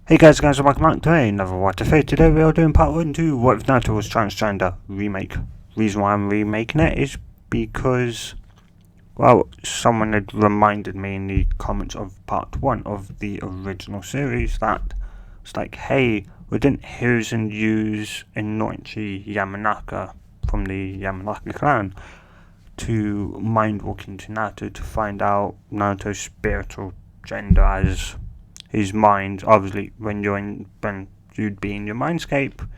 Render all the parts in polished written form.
Hey guys, welcome back to another What If. Today we are doing part 1 to What If Naruto was Transgender remake. Reason why I'm remaking it is because, well, someone had reminded me in the comments of part 1 of the original series that it's like, hey, didn't Hiruzen use Inoichi Yamanaka from the Yamanaka clan to mind walk into Naruto to find out Naruto's spiritual gender as his mind? Obviously, when you'd be in your mindscape,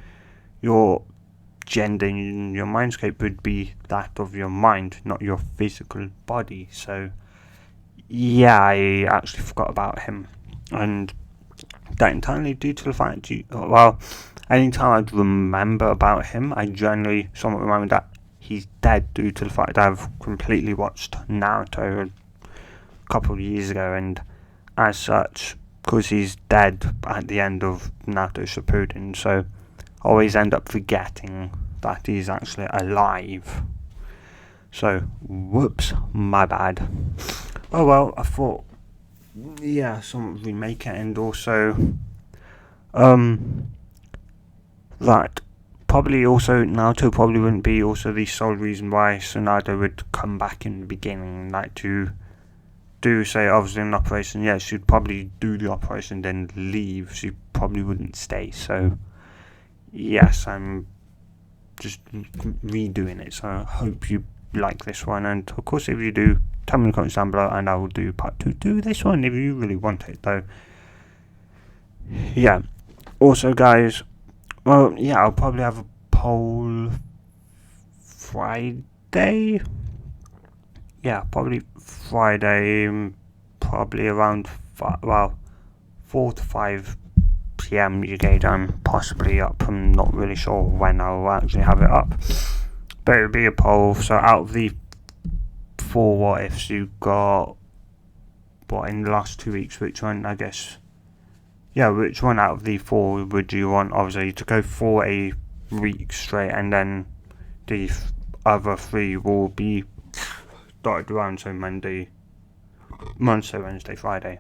your gender in your mindscape would be that of your mind, not your physical body. So, yeah, I actually forgot about him, and that entirely due to the fact, anytime I'd remember about him, I generally somewhat remember that he's dead due to the fact that I've completely watched Naruto a couple of years ago, and as such, because he's dead at the end of Naruto Shippuden, so I always end up forgetting that he's actually alive. So, whoops, my bad. Oh well, I thought, yeah, some remake it, and also, that probably also Naruto probably wouldn't be also the sole reason why Tsunade would come back in the beginning, like to do, say, obviously an operation. Yeah, she'd probably do the operation then leave. She probably wouldn't stay. So yes, I'm just redoing it. So I hope you like this one, and of course if you do, tell me in the comments down below and I will do part 2 to this one if you really want it though. Yeah, also guys, well, yeah, I'll probably have a poll Friday. Yeah, probably Friday, probably around 4 to 5 p.m. UK time, possibly up. I'm not really sure when I'll actually have it up, but it'll be a poll. So out of the 4 what ifs you got, what, in the last 2 weeks, which one, I guess, yeah, which one out of the 4 would you want, obviously, to go for a week straight, and then the other 3 will be dotted around, so Monday, Wednesday, Friday.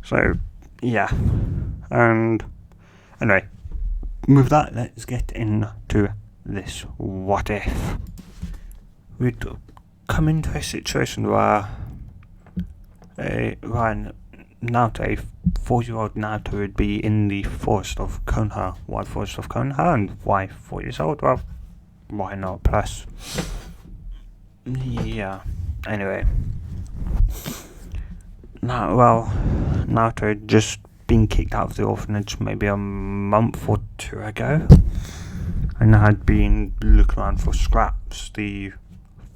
So, yeah. And anyway, with that, let's get into this what if. We'd come into a situation where Naruto, a 4-year-old Naruto, would be in the forest of Konoha. Why forest of Konoha, and why 4 years old? Well, why not plus? Yeah. Anyway, Naruto had just been kicked out of the orphanage maybe a month or 2 ago, and had been looking around for scraps. The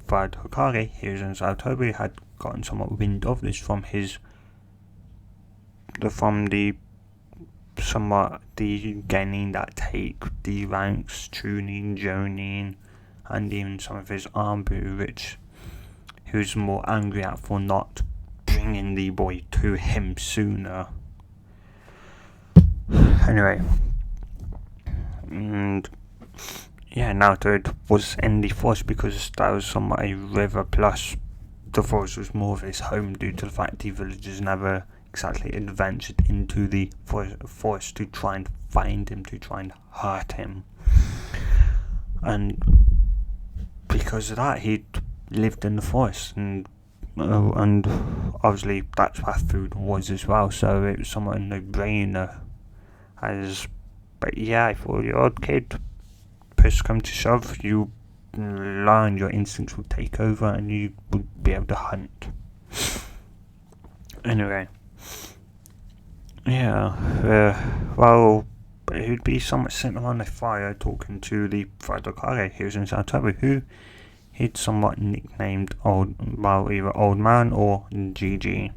third Hokage, Hiruzen Sarutobi, had gotten somewhat wind of this from the gaining that take D ranks, Chunin, Jonin, and even some of his Anbu, which he was more angry at for not bringing the boy to him sooner. Anyway, and yeah, Naruto was in the forest because that was somewhat a river, plus the forest was more of his home due to the fact the villagers never exactly adventured into the forest to try and find him, to try and hurt him. And because of that, he lived in the forest, and obviously that's where food was as well, so it was somewhat a no-brainer. But yeah, a 4-year-old kid, push come to shove, you learn, your instincts will take over and you would be able to hunt. Anyway, yeah, he'd be somewhat sitting around a fire talking to the third Hokage, Hiruzen Sarutobi, who he'd somewhat nicknamed either Old Man or GG.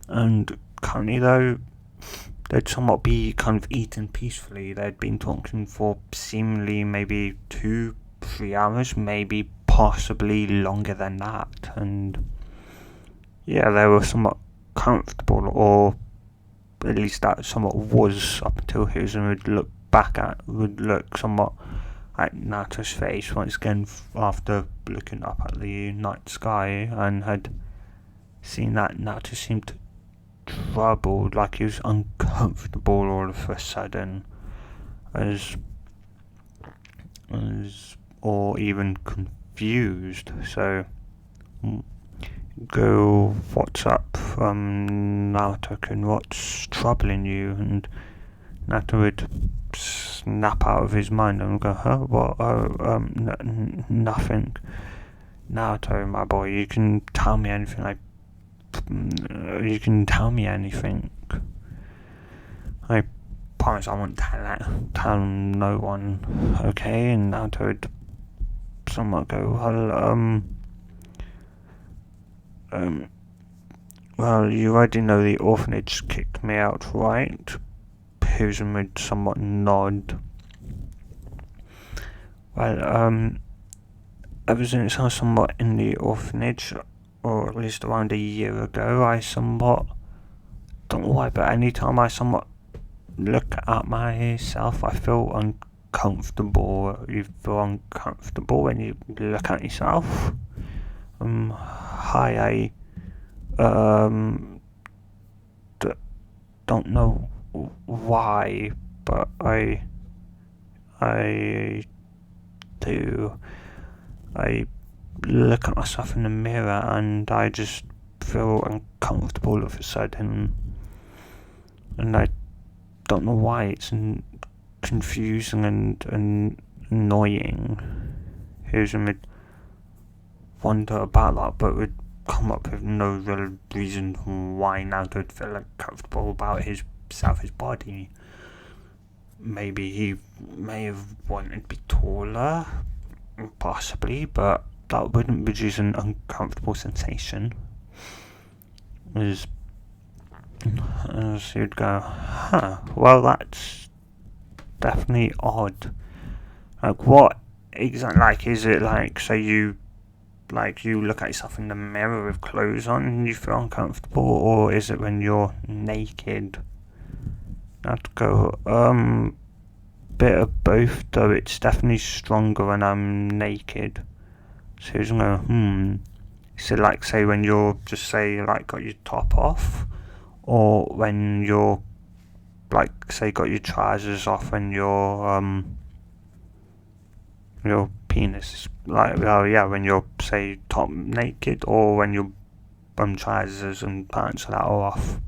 And currently though, they'd somewhat be kind of eating peacefully. They'd been talking for seemingly maybe 2-3 hours, maybe possibly longer than that, and yeah, they were somewhat comfortable, or at least that somewhat was, up until Hiruzen would look somewhat at Naruto's face once again after looking up at the night sky, and had seen that Naruto seemed troubled, like he was uncomfortable all of a sudden, as or even confused. So go, what's up, Naruto-kun, what's troubling you? And Naruto would snap out of his mind and go, huh, what, nothing. Naruto, my boy, you can tell me anything, you can tell me anything. I promise I won't tell no one, okay? And Naruto would somewhat go, well, you already know the orphanage kicked me out, right? Hiruzen would somewhat nod. Well, ever since I was somewhat in the orphanage, or at least around a year ago, I somewhat, don't know why, but anytime I somewhat look at myself, I feel uncomfortable. You feel uncomfortable when you look at yourself? Hi, don't know why, but I do. I look at myself in the mirror and I just feel uncomfortable all of a sudden, and I don't know why. It's confusing and annoying. Hiruzen would wonder about that, but would come up with no real reason why Naruto would feel uncomfortable about his body. Maybe he may have wanted to be taller, possibly, but that wouldn't produce an uncomfortable sensation. As you'd go, well, that's definitely odd. Like, what exactly? Like, is it like, so you look at yourself in the mirror with clothes on and you feel uncomfortable, or is it when you're naked? I'd go, bit of both, though it's definitely stronger when I'm naked. So he's gonna is it like, say, when you're just, say, like, got your top off, or when you're, like, say, got your trousers off when your penis is, like, when you're, say, top naked, or when your trousers and pants that are off.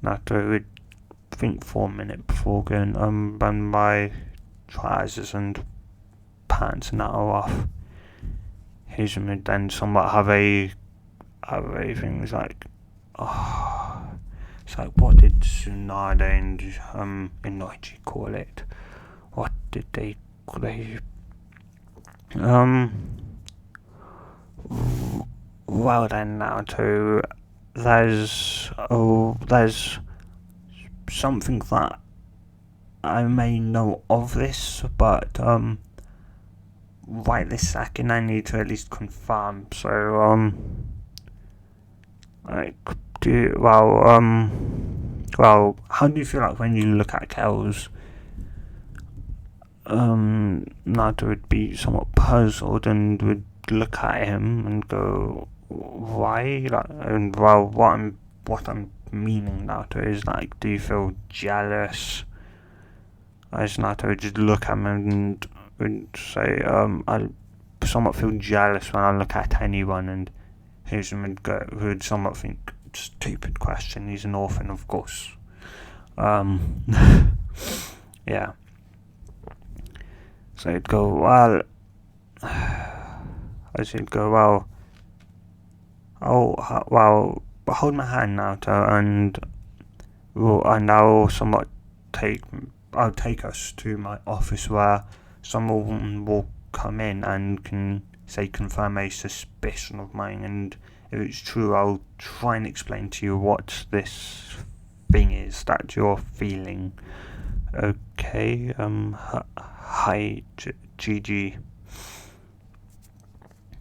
Now, I would think for a minute before going, when my trousers and pants and that are off. Here's me then somewhat have a things like, it's like, what did Tsunade and Inoichi call it? What did they well then, now to there's something that I may know of this, but right this second I need to at least confirm. So how do you feel like when you look at girls? Naruto would be somewhat puzzled and would look at him and go, why? What I'm meaning, Naruto, is like, do you feel jealous? As Naruto would just look at him and would say, I somewhat feel jealous when I look at anyone, and Hiruzen would somewhat think, stupid question, he's an orphan, of course. Yeah. So he'd go, well, hold my hand, Naruto, and I'll take us to my office where someone will come in and can, say, confirm a suspicion of mine, and if it's true, I'll try and explain to you what this thing is that you're feeling. Okay, hi, GG.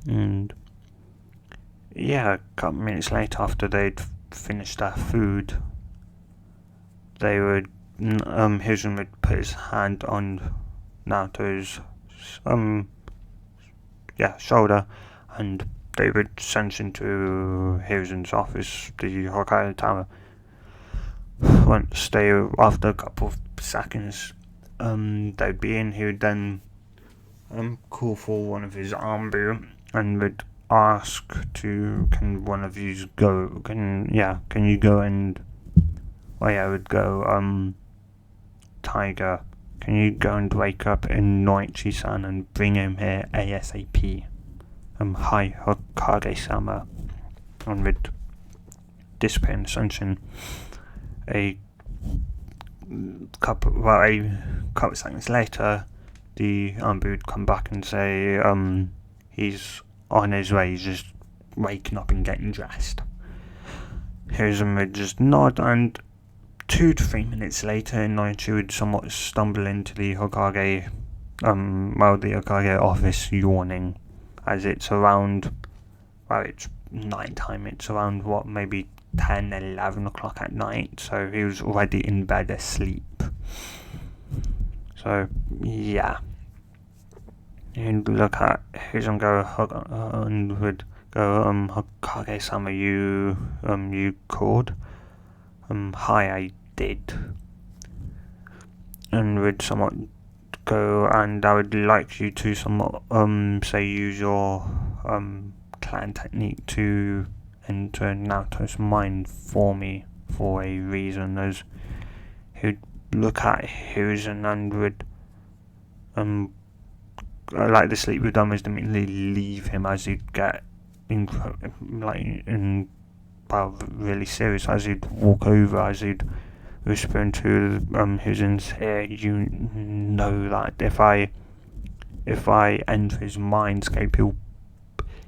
And yeah, a couple minutes later, after they'd finished their food, they would, Hiruzen would put his hand on Naruto's, shoulder, and they would send him to Hiruzen's office, the Hokkaido Tower. Once they, after a couple of seconds, they'd be in, he would then call for one of his Anbu and would ask can one of you go, can you go and, would go, Tiger, can you go and wake up in Noichi-san and bring him here ASAP? Hi, Hokage-sama. And would disappear in the sunshine. A couple of seconds later, the Anbu would come back and say, he's on his way, he's just waking up and getting dressed. Hiruzen would just nod, and 2 to 3 minutes later, Noichi would somewhat stumble into the Hokage, the Hokage office, yawning, as it's around, it's night time, it's around, maybe 10, 11 o'clock at night, so he was already in bed asleep. So, yeah. He'd look at Hiruzen and would go, Hokage-sama, you called? Hi, I did. And would somewhat go, and I would like you to somewhat, use your, clan technique to enter Naruto's mind for me, for a reason, as he'd look at Hiruzen and would, like the sleep would almost immediately leave him as he'd get really serious, as he'd walk over, as he'd whisper into Hiruzen's ear, you know that if I enter his mindscape,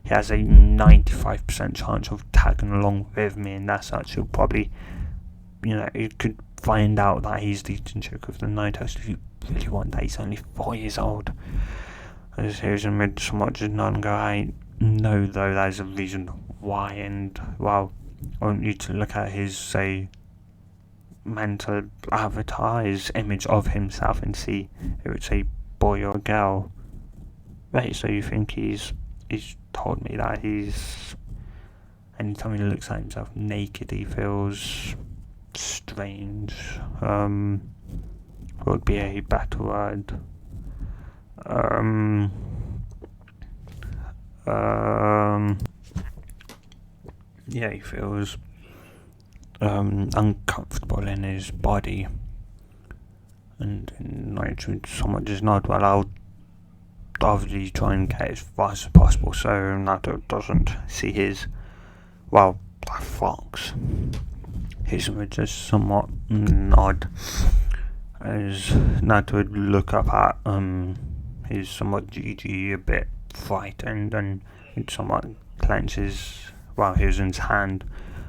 he has a 95% chance of tagging along with me, and that's actually probably, you could find out that he's the Jinchuriki of the Night House if you really want that. He's only 4 years old. As Hiruzen would somewhat just nod and go, I know though there's a reason why, and I want you to look at his, say, mental avatar, his image of himself, and see if it's a boy or a girl. Right, so you think he's told me that anytime he looks at himself naked, he feels strange. What would be a better word? He feels uncomfortable in his body, and Nigel would somewhat just nod. Well, I'll obviously try and get as fast as possible so Naruto doesn't see his black fox. Hiruzen would just somewhat nod as Naruto would look up at his somewhat GG, a bit frightened, and he'd somewhat clench Hiruzen's hand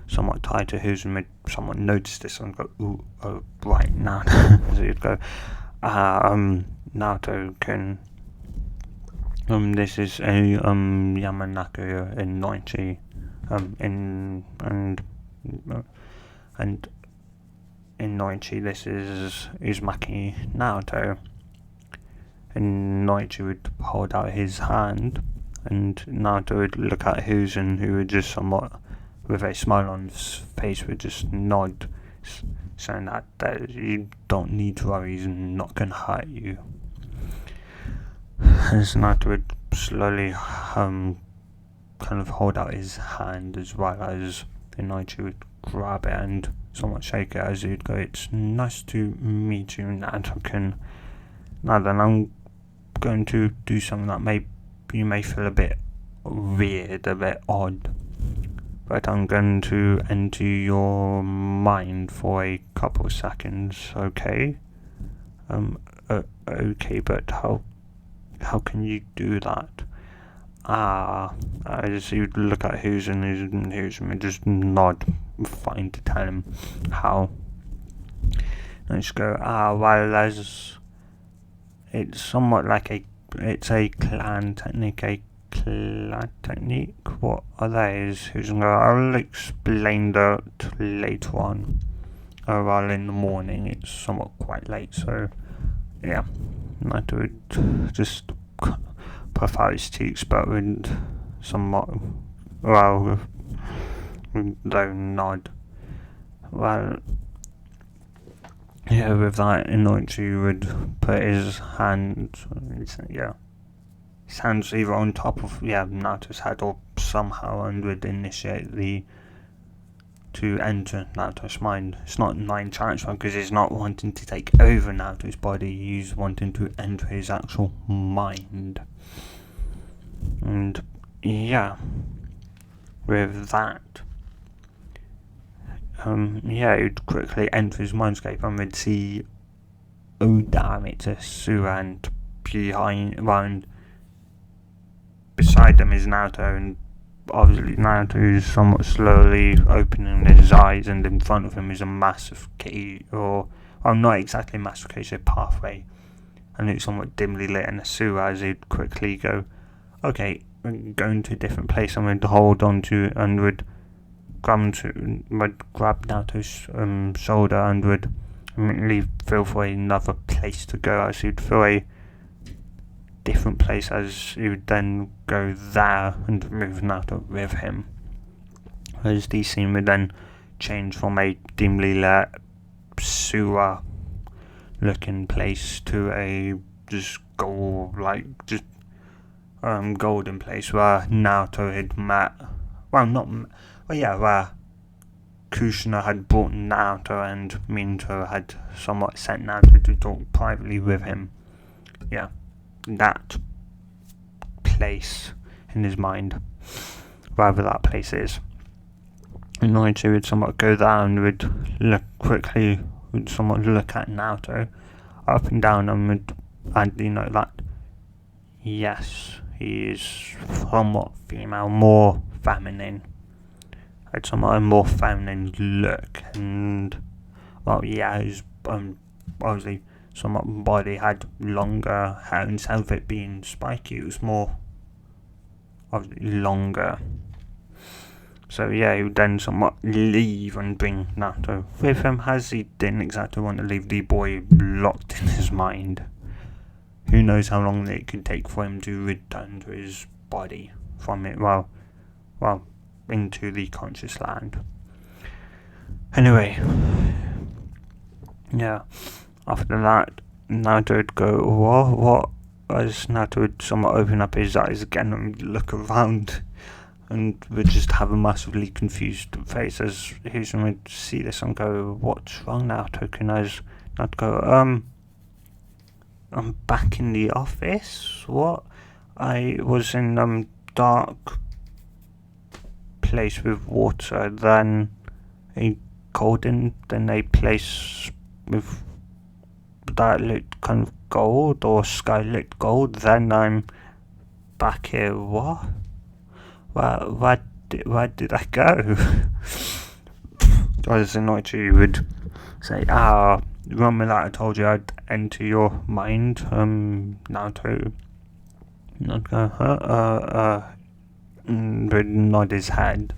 somewhat tied to Hiruzen. Would somewhat notice this and go, ooh, oh, right now. So he'd go, Naruto can, this is a Yamanaka in Noichi, and in Noichi this is Uzumaki Naruto. And Noichi would hold out his hand, and Naruto would look at Hiruzen, who would just somewhat, with a smile on his face, would just nod, saying that you don't need to worry, he's not going to hurt you. As Naruto would slowly kind of hold out his hand, as well as Noichi would grab it and somewhat shake it, as he'd go, it's nice to meet you, Naruto. Now then, I'm going to do something that you may feel a bit weird, a bit odd, but I'm going to enter your mind for a couple of seconds, okay? Okay, but how can you do that? I just you'd look at Hiruzen and just nod, fine, to tell him how. And just go, well, it's somewhat like it's a clan technique, what are they? I'll explain that later on, while in the morning, it's somewhat quite late, so, yeah, Naruto would just puff out his cheeks, but would somewhat Well, though nod. Well, yeah, with that, Inoichi would put his hands either on top of Naruto's head or somehow, and would initiate to enter Naruto's mind. It's not mind transfer because he's not wanting to take over Naruto's body, he's wanting to enter his actual mind. And yeah, with that, he'd quickly enter his mindscape and would see, oh damn, it's a Sura, and beside them is Naruto, and obviously Naruto is somewhat slowly opening his eyes, and in front of him is a massive cage, or not exactly massive cage, a pathway, and it's somewhat dimly lit, and Sura, as he'd quickly go, okay, we're going to a different place, and would hold on to, and would grab Naruto's shoulder, and would immediately feel for another place to go, as he'd feel a different place, as he would then go there and move Naruto with him. As the scene would then change from a dimly lit sewer looking place to a just golden place where Naruto had met, where Kushina had brought Naruto, and Minato had somewhat sent Naruto to talk privately with him. Yeah, that place in his mind, wherever that place is. And Inoichi would somewhat go there and would somewhat look at Naruto up and down, and would that yes, he is somewhat female, more feminine. Had somewhat a more feminine look, and his obviously somewhat body had longer hair, instead of it being spiky, it was more obviously longer. So he would then somewhat leave and bring Naruto with him, as he didn't exactly want to leave the boy locked in his mind. Who knows how long it could take for him to return to his body from it, into the conscious land. Anyway, after that, Naruto would go, what? As Naruto would somewhat open up his eyes again and look around, and would just have a massively confused face, as Hisan would see this and go, what's wrong, Naruto? Can I not go, I'm back in the office? What? I was in dark place with water, then a place with that lit kind of gold, or sky lit gold, then I'm back here. What? Where did I go? As Inoichi would say, remember that I told you I'd enter your mind, Naruto? Would nod his head.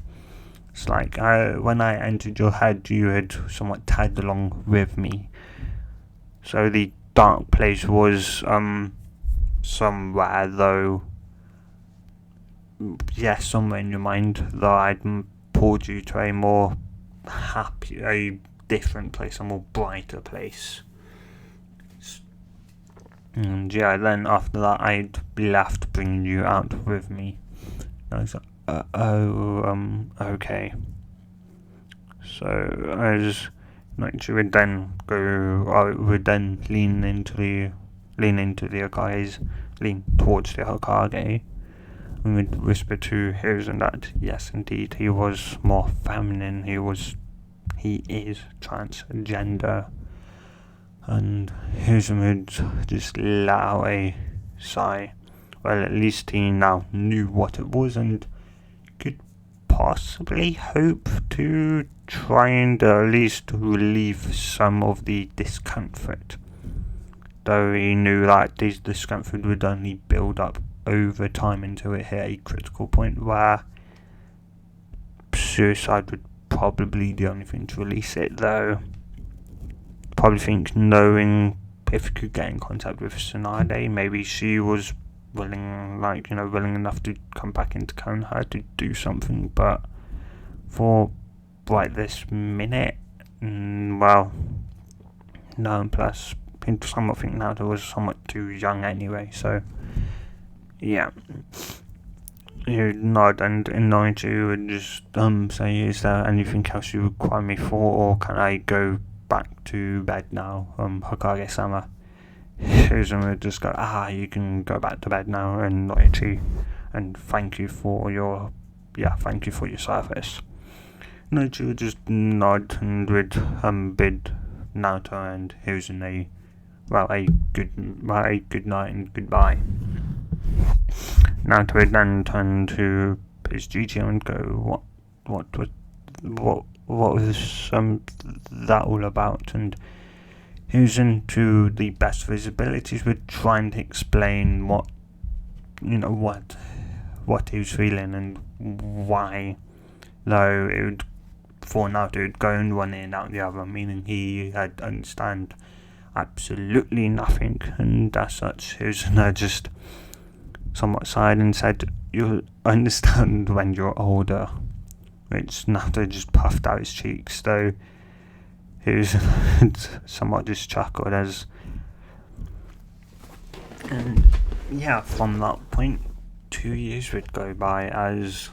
It's like, when I entered your head, you had somewhat tagged along with me. So the dark place was somewhere, though. Yes, somewhere in your mind, though I'd pulled you to a different place, a more brighter place. And then after that, I'd left, bringing you out with me. I was like, okay. So she would then lean towards the Hokage, and would whisper to Hiruzen that yes, indeed, he was more feminine. He is transgender, and Hiruzen would just let out a sigh. Well, at least he now knew what it was, and could possibly hope to try and at least relieve some of the discomfort. Though he knew that this discomfort would only build up over time until it hit a critical point where suicide would probably be the only thing to release it, though. Probably think knowing if he could get in contact with Tsunade, maybe she was willing enough to come back into Konoha to do something, but for right this minute, well, no, and plus, I somewhat think Naruto was somewhat too young anyway, so, yeah. You nod and acknowledge you and just say, is there anything else you require me for, or can I go back to bed now, Hokage-sama? Hiruzen would just go, you can go back to bed now, and Noichi, and thank you for your service. Noichi would just nod and would bid Naruto and Hiruzen a good night and goodbye. Naruto would then turn to his Gigi and go, what was that all about? And Hiruzen, to the best of his abilities, would try and explain what he was feeling and why, though it would, for Naruto, it would go in one ear and out the other, meaning he had understand absolutely nothing, and as such, Hiruzen just somewhat sighed and said, "You'll understand when you're older," which Naruto just puffed out his cheeks, though he was somewhat just chuckled as, and yeah, from that point 2 years would go by as,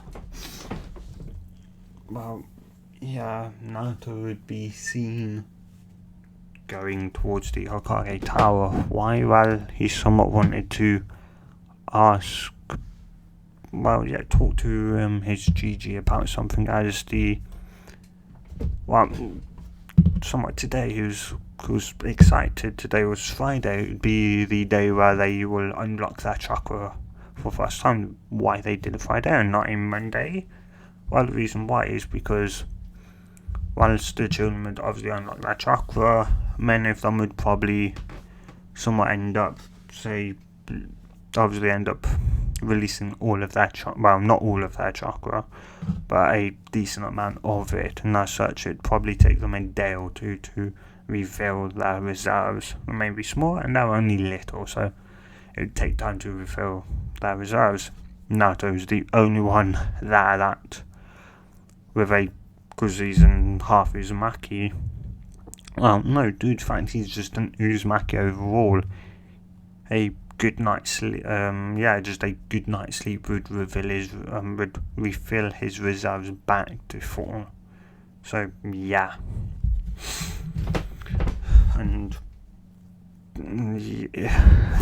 well, yeah, Naruto would be seen going towards the Hokage Tower. Why? Well, he somewhat wanted to talk to his Gigi about something, as somewhat today he was excited. Today was Friday. It would be the day where they will unlock their chakra for the first time. Why they did it Friday and not on Monday? Well, the reason why is because whilst the children would obviously unlock their chakra, many of them would probably somewhat end up releasing all of their chakra. Well, not all of their chakra, but a decent amount of it, and as such it'd probably take them a day or two to refill their reserves. They may be small and they're only little, so it would take time to refill their reserves. Naruto's the only one there that, with because he's in half Uzumaki, well, no, dude, in fact he's just an Uzumaki overall, a good night's sleep, just a good night's sleep would refill his reserves back to full. So yeah, and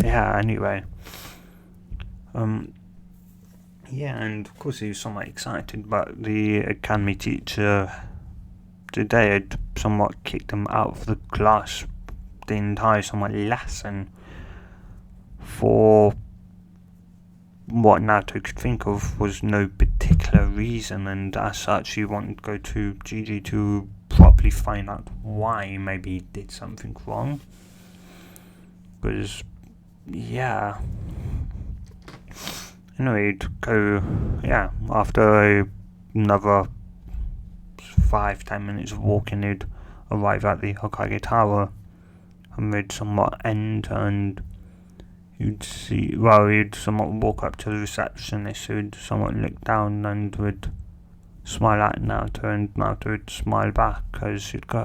anyway, and of course he was somewhat excited, but the academy teacher today had somewhat kicked him out of the class the entire lesson, for what Naruto could think of was no particular reason, and as such he wanted to go to Gigi to properly find out why. Maybe he did something wrong, because anyway, he'd go, after another 5-10 minutes of walking, he'd arrive at the Hokage Tower, and we'd somewhat enter, and he'd somewhat walk up to the receptionist, who'd somewhat look down and would smile at Naruto, and Naruto would smile back, as she'd go,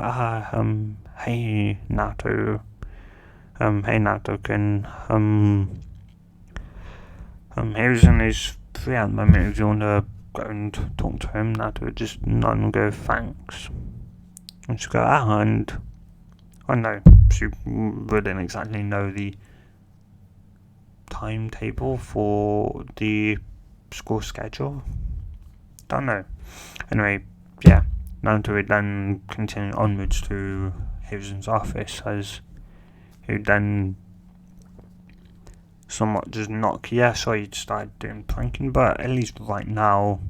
hey Naruto, can, Hiruzen is free at the moment, if you want to go and talk to him. Naruto would just nod and go, thanks. And she'd go, and I know, she wouldn't exactly know the timetable for the school schedule. Don't know. Anyway, Naruto would then continue onwards to Hiruzen's office, as he would then somewhat just knock. He'd started doing pranking, but at least right now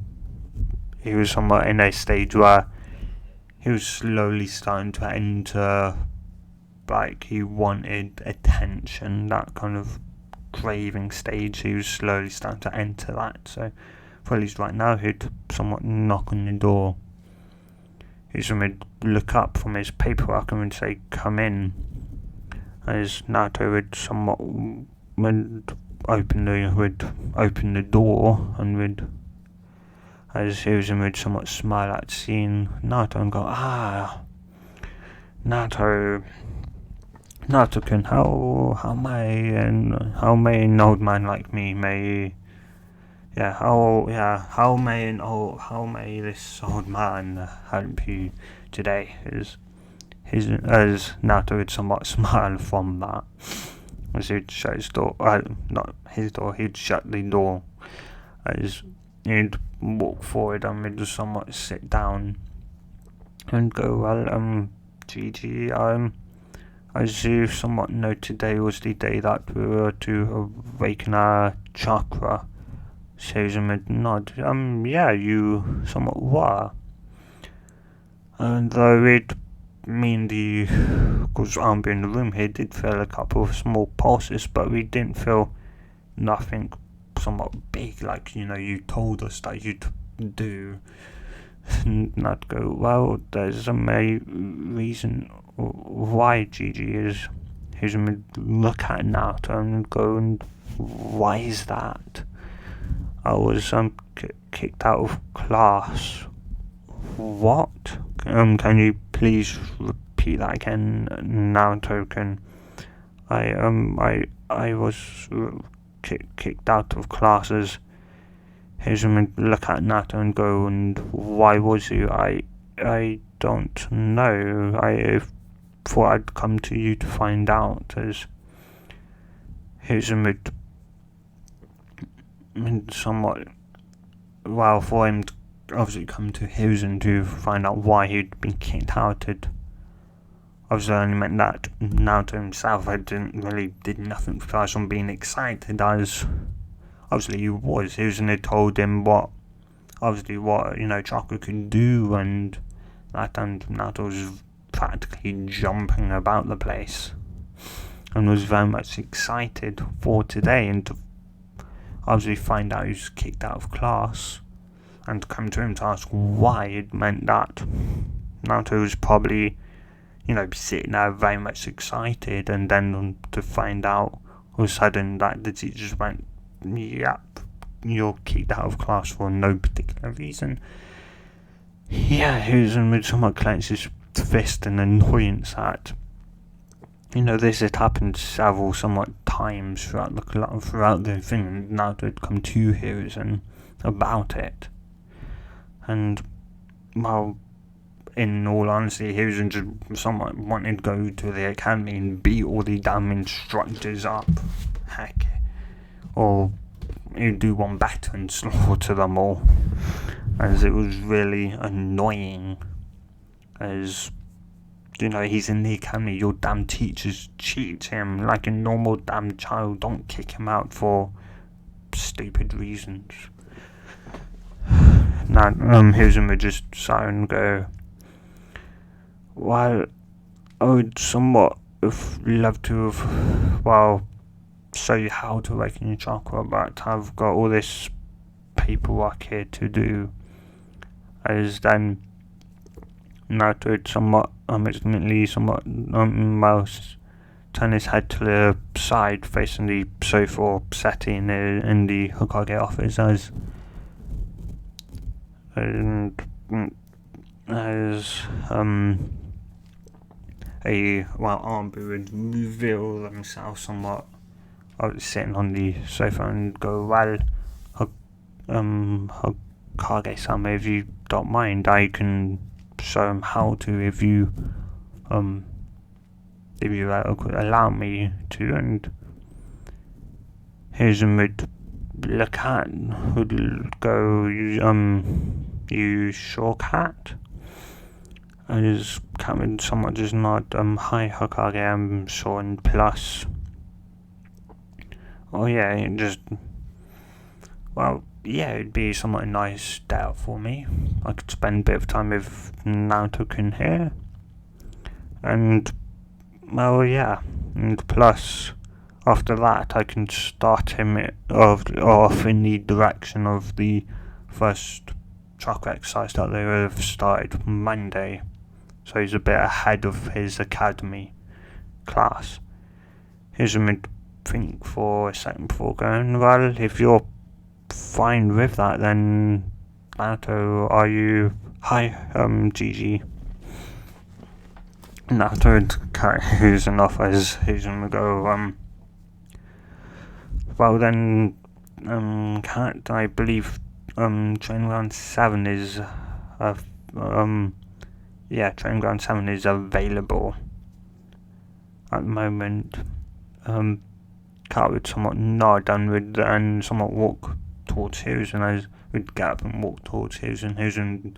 he was somewhat in a stage where he was slowly starting to enter, he wanted attention, that kind of craving stage. He was slowly starting to enter that, so for at least right now he'd somewhat knock on the door. Would look up from his paperwork and would say, come in, as Naruto would somewhat open the door and would, as Hiruzen would somewhat smile at seeing Naruto and go, Naruto-kun, how may an old man like me how may this old man help you today? As Naruto would somewhat smile from that, as he'd shut his door, not his door, he'd shut the door, as he'd walk forward and we'd somewhat sit down and go, Gigi, as you somewhat know, today was the day that we were to awaken our chakra. Hiruzen would nod. Yeah, you somewhat were. And though it because I'm in the room here, did feel a couple of small pulses, but we didn't feel nothing somewhat big like, you told us that you'd do. And I'd go, well, there's a reason why Gigi is. Hiruzen would look at Naruto and go, and why is that? I was kicked out of class. What? Can you please repeat that again, Naruto-kun? I was kicked out of classes. Hiruzen would look at Naruto and go, and why was you? I don't know. I thought I'd come to you to find out, as Hiruzen would somewhat, well, for him to obviously come to Hiruzen to find out why he'd been kicked out, it obviously only meant that Naruto himself did nothing besides on being excited, as obviously he was. Hiruzen had told him what chakra could do, and that time Naruto was practically jumping about the place and was very much excited for today, and to obviously find out he was kicked out of class and come to him to ask why, it meant that Naruto was probably, sitting there very much excited, and then to find out all of a sudden that the teacher just went, yep, you're kicked out of class for no particular reason. Yeah, Hiruzen would somewhat clench his fist in annoyance at, this had happened several somewhat times throughout the thing, and Naruto had come to Hiruzen about it. And, well, in all honesty, Hiruzen just somewhat wanted to go to the academy and beat all the damn instructors up. Heck. Or he'd do one better and slaughter them all. As it was really annoying. As, he's in the academy, your damn teachers cheat him like a normal damn child. Don't kick him out for stupid reasons. Now, Hiruzen would just sigh and go, well, I would somewhat love to have, show you how to awaken your chakra, but I've got all this paperwork here to do. As then Naruto would somewhat turn his head to the side, facing the sofa or settee in the Hokage office, as Armbu would reveal themselves somewhat. I was sitting on the sofa and go, well, Hokage-sama, if you don't mind, I can show him how to, if you allow me to. And Hiruzen would look at, would go, you sure, cat? As Cat would somewhat just nod, hi Hokage, I'm sure, and plus, oh yeah, it'd be somewhat a nice day out for me. I could spend a bit of time with Naruto-kun here. And, and plus, after that, I can start him off in the direction of the first chakra exercise that they would have started Monday. So he's a bit ahead of his academy class. Hiruzen would think for a second before going, well, if you're fine with that, then Naruto, are you... Hi, GG. Naruto who's enough as who's gonna go, well then, Cat, I believe, Training Ground 7 is, Training Ground 7 is available at the moment. Cat would somewhat nod downward and somewhat walk towards Susan as would get up and walk towards Susan. Susan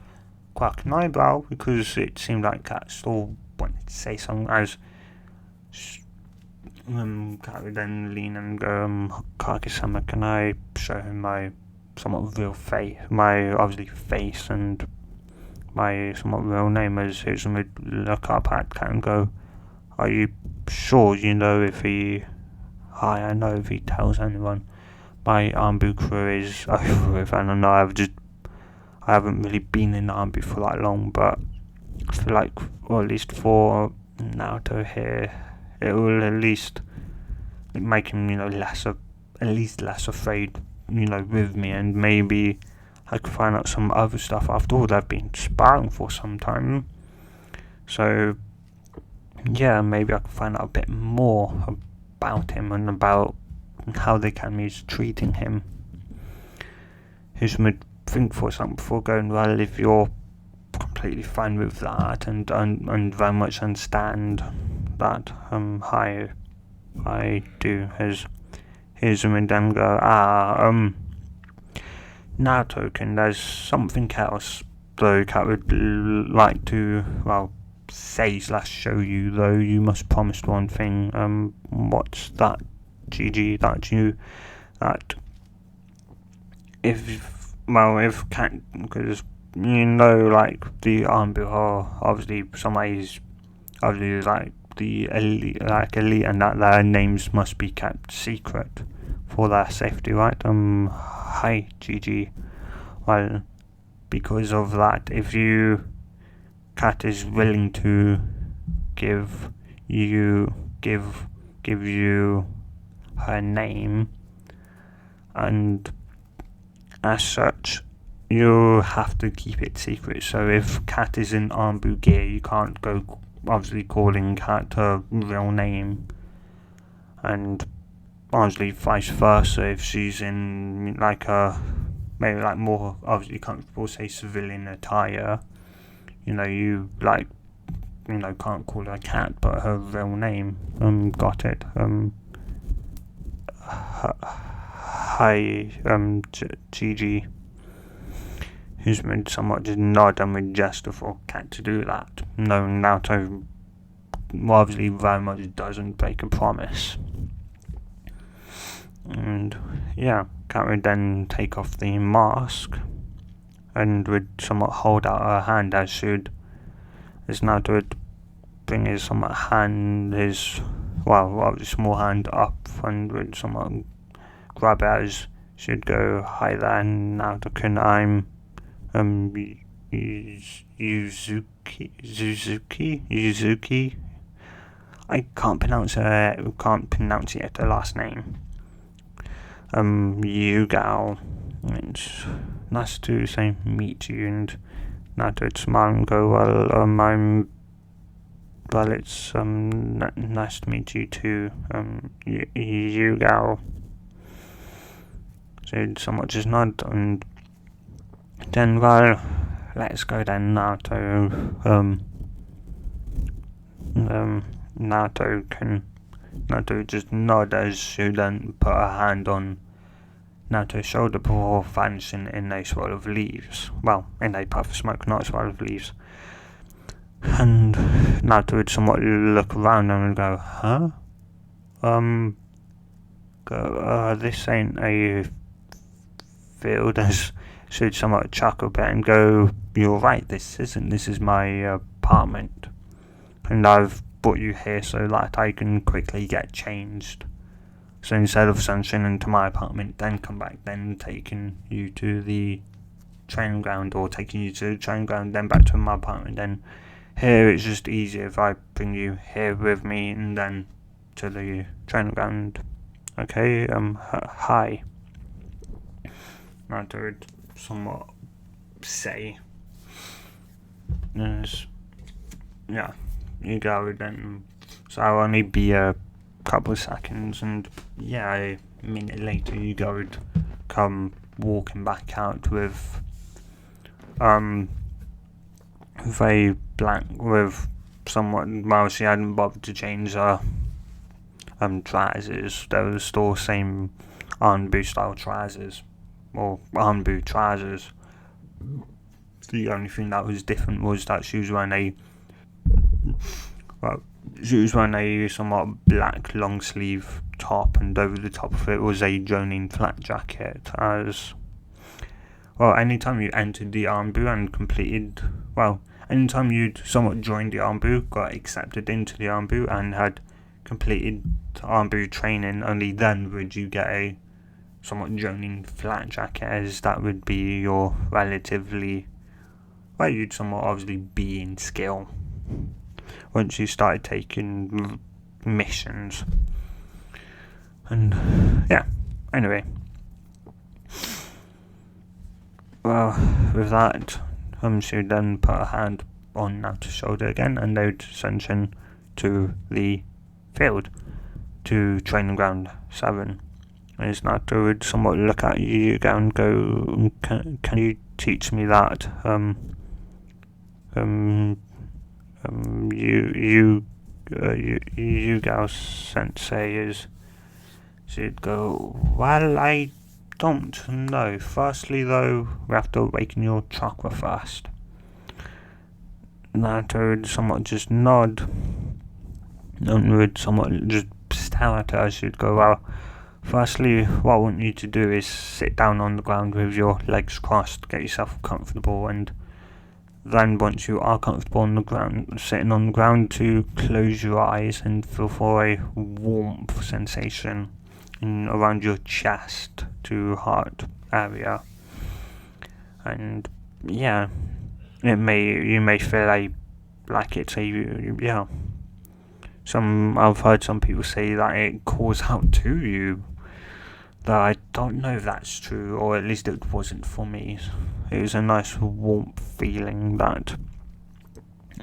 crack an eyebrow because it seemed like Cat still wanted to say something as Cat would then lean and go, Kage-sama, can I show him my somewhat real face, my obviously face and my somewhat real name, as Susan would look up at Cat and go, are you sure you know if he... Hi, I know if he tells anyone. My Armbu career is over with, and I know I haven't really been in Armbu for that long, but I feel like, or at least for Naruto here, it will at least make him, less afraid, with me, and maybe I could find out some other stuff. After all, they've been sparring for some time, so yeah, maybe I could find out a bit more about him and about how the academy is treating him. Who's would think for something before going, well, if you're completely fine with that and very much understand that, I do, as here's and then go, Naruto, there's something else though Cat would like to, well, say / show you, though you must promise one thing. What's that, GG, that if Cat, because like the Armbu are obviously some ways obviously like the elite, and that their names must be kept secret for their safety, right? Hi, GG. Well, because of that, if Cat is willing to give you her name, and as such you have to keep it secret. So if Cat is in Armbu gear, you can't go obviously calling Cat her real name, and obviously vice versa if she's in maybe more obviously comfortable, say, civilian attire, you can't call her Cat but her real name. Got it. Hi, GG. Who's been somewhat just nod and would gesture for Cat to do that. No, Naruto obviously very much doesn't break a promise. And yeah, Cat would then take off the mask and would somewhat hold out her hand as Naruto would bring his somewhat hand, his small hand up, and would somewhat grab it as she'd go, hi there, Naruto-kun, I'm Yuzuki. I can't pronounce yet the last name. Yugao. It's nice to meet you, and Naruto would smile and go, it's nice to meet you too, Yugao. So he'd somewhat just nod, and then, let's go then, Naruto. Naruto just nod as she then put her hand on Naruto's shoulder before vanishing in a swirl of leaves. Well, in a puff of smoke, not a swirl of leaves. And Naruto would somewhat look around and would go, huh? This ain't a field, as she'd somewhat chuckle a bit and go, you're right, this is my apartment. And I've brought you here so that I can quickly get changed. So instead of sunshine into my apartment, then come back, then taking you to the training ground, or taking you to the training ground, then back to my apartment, then here it's just easier if I bring you here with me and then to the training ground. Okay, hi. Naruto would somewhat say, is, yeah, you go then. So I'll only be a couple of seconds, and yeah, a minute later you go would come walking back out with a black with somewhat. Well, she hadn't bothered to change her trousers. They were still same Arnbu style trousers, or Arnbu trousers. The only thing that was different was that she was wearing a somewhat black long sleeve top, and over the top of it was a Jonin flat jacket. As well, anytime you entered the Arnbu and completed, well, anytime you'd somewhat joined the Arnbu, got accepted into the Arnbu and had completed Arnbu training, only then would you get a somewhat Jonin flat jacket, as that would be your relatively, well, you'd somewhat obviously be in skill once you started taking missions. And yeah, anyway, well, with that, she would then put her hand on Naruto's shoulder again, and they would send him to the field, to training ground 7. As Naruto would somewhat look at you and go, can you teach me that? Yugal Sensei is. She'd go, well, I don't know. Firstly, though, we have to awaken your chakra first. Naruto would somewhat just nod, and would somewhat just stare at her. She'd go, well, firstly, what I want you to do is sit down on the ground with your legs crossed, get yourself comfortable, and then once you are comfortable on the ground, sitting on the ground, to close your eyes and feel for a warmth sensation around your chest to heart area. And yeah, you may feel like it's yeah. I've heard some people say that it calls out to you. Though I don't know if that's true, or at least it wasn't for me. It was a nice warmth feeling that,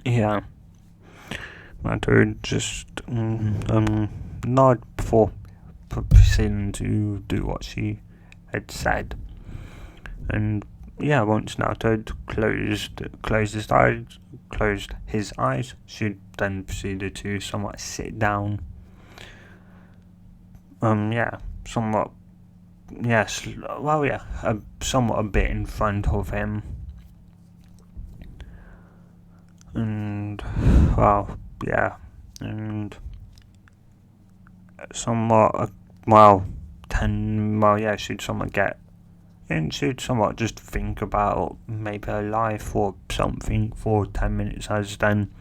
yeah, I would just nod before proceeding to do what she had said. And yeah, once Naruto closed his eyes, she then proceeded to somewhat sit down. Somewhat. Yes, well, yeah, somewhat a bit in front of him. And, well, yeah, and somewhat, she'd somewhat just think about maybe her life or something for 10 minutes, as then,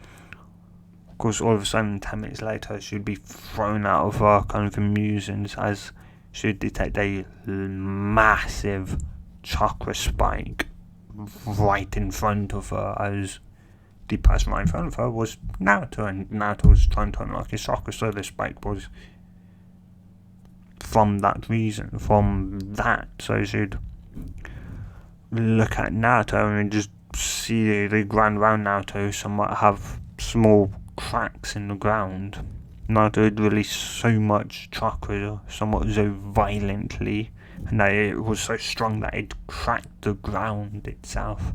of course, all of a sudden, 10 minutes later, she'd be thrown out of her kind of amusings, as she'd detect a massive chakra spike right in front of her, as the person right in front of her was Naruto, and Naruto was trying to unlock his chakra, so the spike was from that. So she'd look at Naruto and just see the ground around Naruto somewhat have small cracks in the ground. Naruto had released so much chakra somewhat so violently, and that it was so strong that it cracked the ground itself.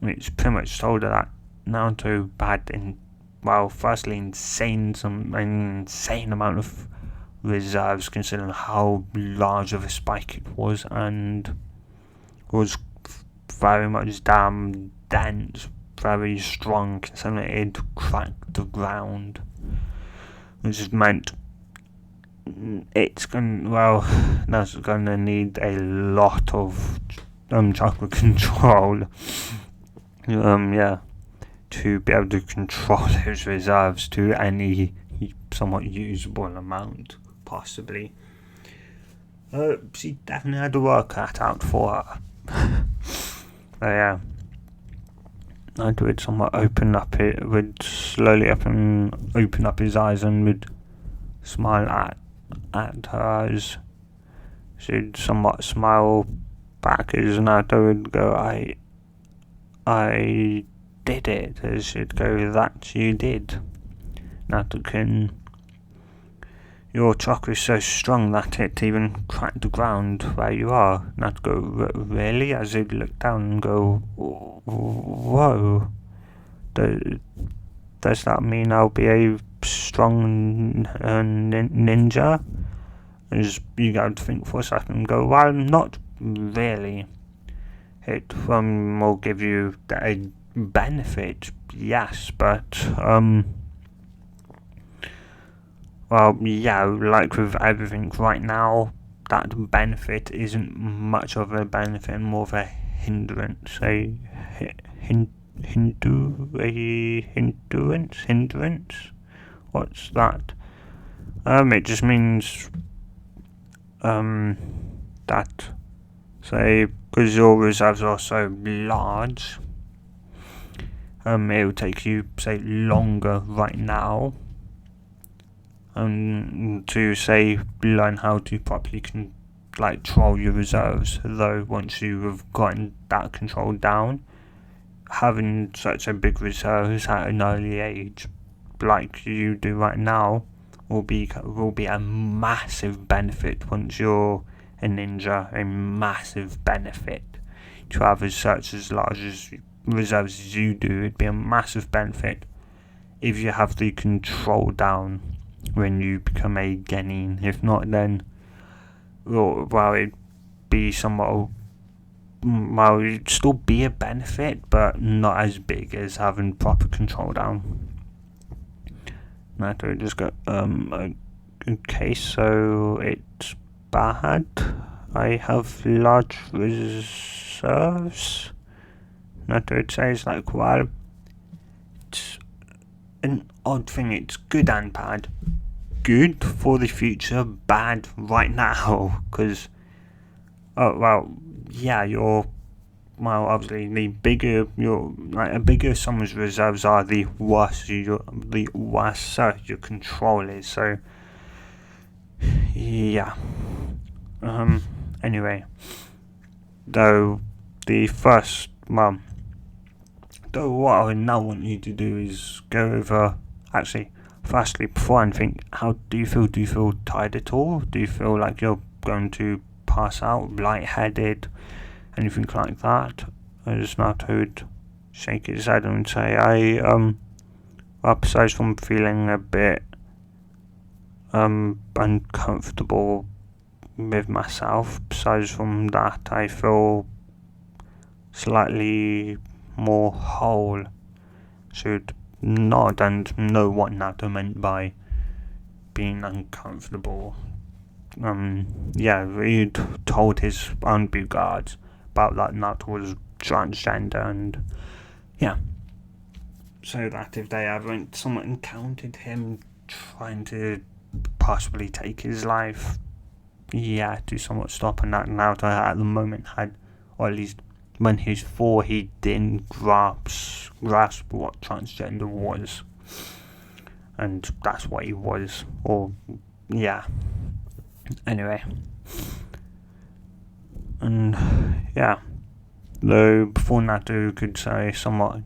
And it's pretty much told her that Naruto had firstly insane amount of reserves, considering how large of a spike it was, and was very much damn dense, very strong, considering it had cracked the ground. Which meant that's gonna need a lot of chakra control. To be able to control those reserves to any somewhat usable amount, possibly. She definitely had to work cut out for her. Naruto would somewhat slowly open up his eyes, and would smile at at her as she'd somewhat smile back as Naruto would go, I did it, as she'd go, that you did. Naruto-kun, your chakra is so strong that it even cracked the ground where you are. Naruto go, really? As he'd look down and go, whoa. Does that mean I'll be a strong ninja? As you got to think for a second and go, well, not really. It will give you a benefit, yes, but well, yeah, like with everything right now, that benefit isn't much of a benefit, more of a hindrance, a hindrance. What's that? It just means that, say, because your reserves are so large, it will take you, say, longer right now to, say, learn how to properly control your reserves. Though once you have gotten that control down, having such a big reserves at an early age, like you do right now, will be a massive benefit once you're a ninja. A massive benefit to have such as large as reserves as you do. It'd be a massive benefit if you have the control down when you become a genin. If not, then well, it'd be somewhat. Well, it'd still be a benefit, but not as big as having proper control down. Naruto just go, okay, so it's bad. I have large reserves. Naruto says, like, well, it's an odd thing. It's good and bad. Good for the future, bad right now, because, yeah, obviously, the bigger a bigger someone's reserves are, the worse your control is. So, yeah. Anyway, though what I now want you to do is go over. Actually, firstly, before anything, how do you feel? Do you feel tired at all? Do you feel like you're going to pass out, lightheaded? Anything like that? As Naruto would shake his head and say, besides from feeling a bit uncomfortable with myself, besides from that, I feel slightly more whole. Should nod and know what Naruto meant by being uncomfortable. He told his own bodyguards about that Naruto was transgender, and so that if they ever someone encountered him trying to possibly take his life, to somewhat stop. And that Naruto at the moment had, or at least when he was 4, he didn't grasp what transgender was, and that's what he was. Anyway, and though before Naruto could say somewhat,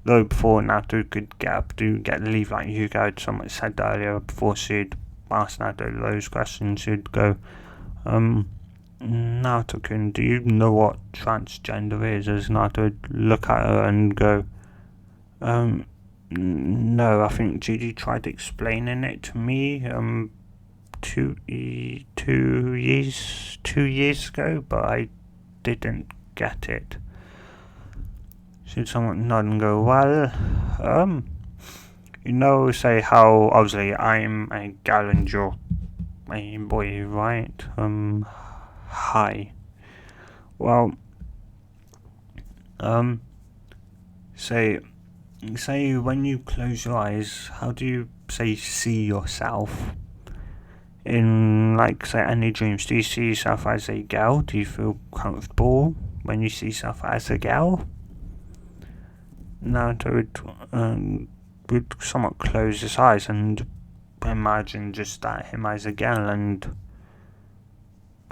though before Naruto could get up to get leave, like you guys somewhat said earlier, before she'd ask Naruto those questions, she'd go, Naruto-kun, do you know what transgender is? As Naruto would look at her and go, no, I think Gigi tried explaining it to me, 2 years ago, but I didn't get it. Should someone nod and go, well, say how obviously I'm a gal and you're a boy, right? Hi. Well, say when you close your eyes, how do you see yourself? In any dreams, do you see yourself as a girl? Do you feel comfortable when you see yourself as a girl? Naruto would somewhat close his eyes and imagine just that him as a girl,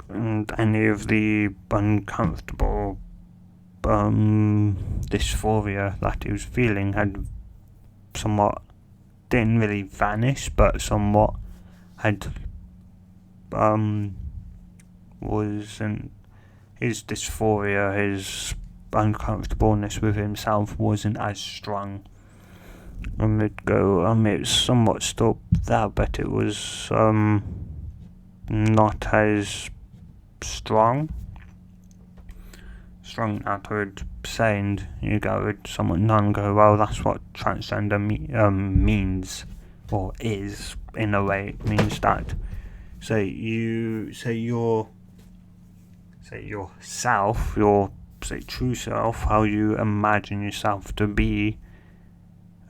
and any of the uncomfortable dysphoria that he was feeling had somewhat, didn't really vanish, but somewhat had wasn't, his dysphoria, his uncomfortableness with himself wasn't as strong. It somewhat still there, but it was not as strong outward saying. You go with someone and go, well, that's what transgender means, or is, in a way. It means that yourself, your true self, how you imagine yourself to be,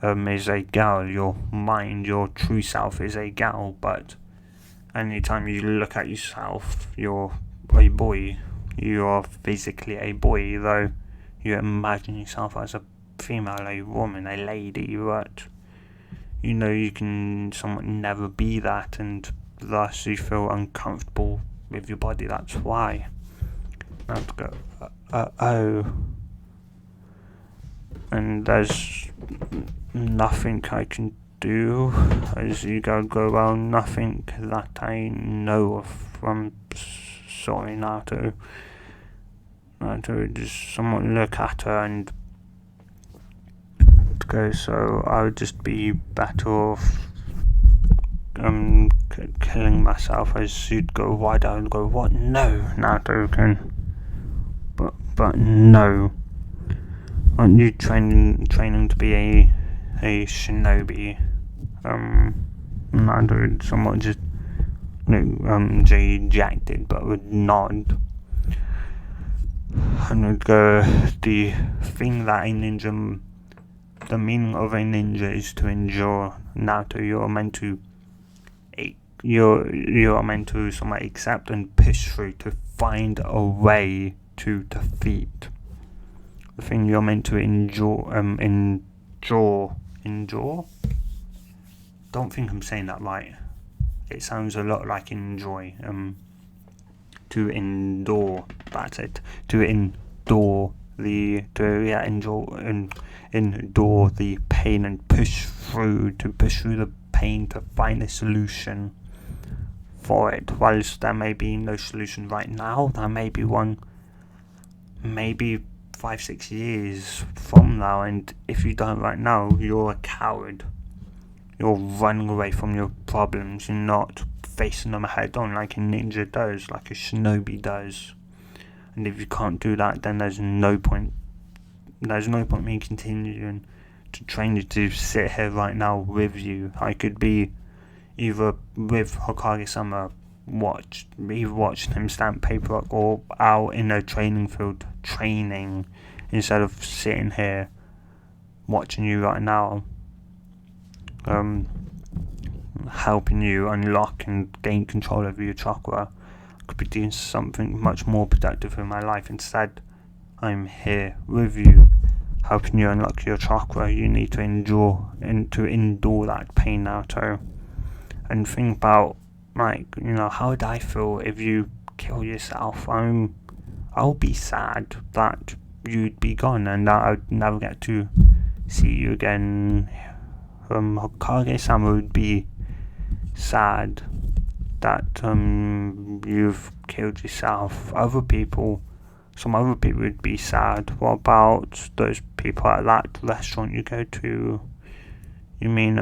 is a girl. Your mind, your true self is a girl, but anytime you look at yourself, you're a boy. You are physically a boy, though you imagine yourself as a female, a woman, a lady, but you can somewhat never be that, and thus you feel uncomfortable with your body. That's why. I have to go, oh. And there's nothing I can do as you go, well, nothing that I know of. I'm sorry, Naruto. Just someone look at her and go, so I would just be better off killing myself. As you'd go, why don't I go, what? No, Naruto can. But no. Aren't you training to be a shinobi? Naruto somewhat just ejected, but would nod. And would go, the thing that a ninja, the meaning of a ninja is to endure. Naruto, you're meant to somewhat accept and push through, to find a way to defeat. The thing you're meant to endure. Don't think I'm saying that right. It sounds a lot like enjoy. To endure. That's it. To endure endure the pain and push through the pain to find a solution for it. Whilst there may be no solution right now, there may be one, maybe 5-6 years from now, and if you don't right now, you're a coward. You're running away from your problems. You're not facing them head on like a ninja does, like a shinobi does. And if you can't do that, then there's no point me continuing to train you to sit here right now with you. I could be either with Hokage-sama, watching him stamp paperwork, or out in a training field training, instead of sitting here watching you right now, helping you unlock and gain control over your chakra. I could be doing something much more productive in my life. Instead, I'm here with you, helping you unlock your chakra. You need to endure that pain, Naruto. And think about, how would I feel if you kill yourself? I'll be sad that you'd be gone and that I'd never get to see you again. Hokage-sama would be sad that you've killed yourself. Some other people would be sad. What about those people at that restaurant you go to? You mean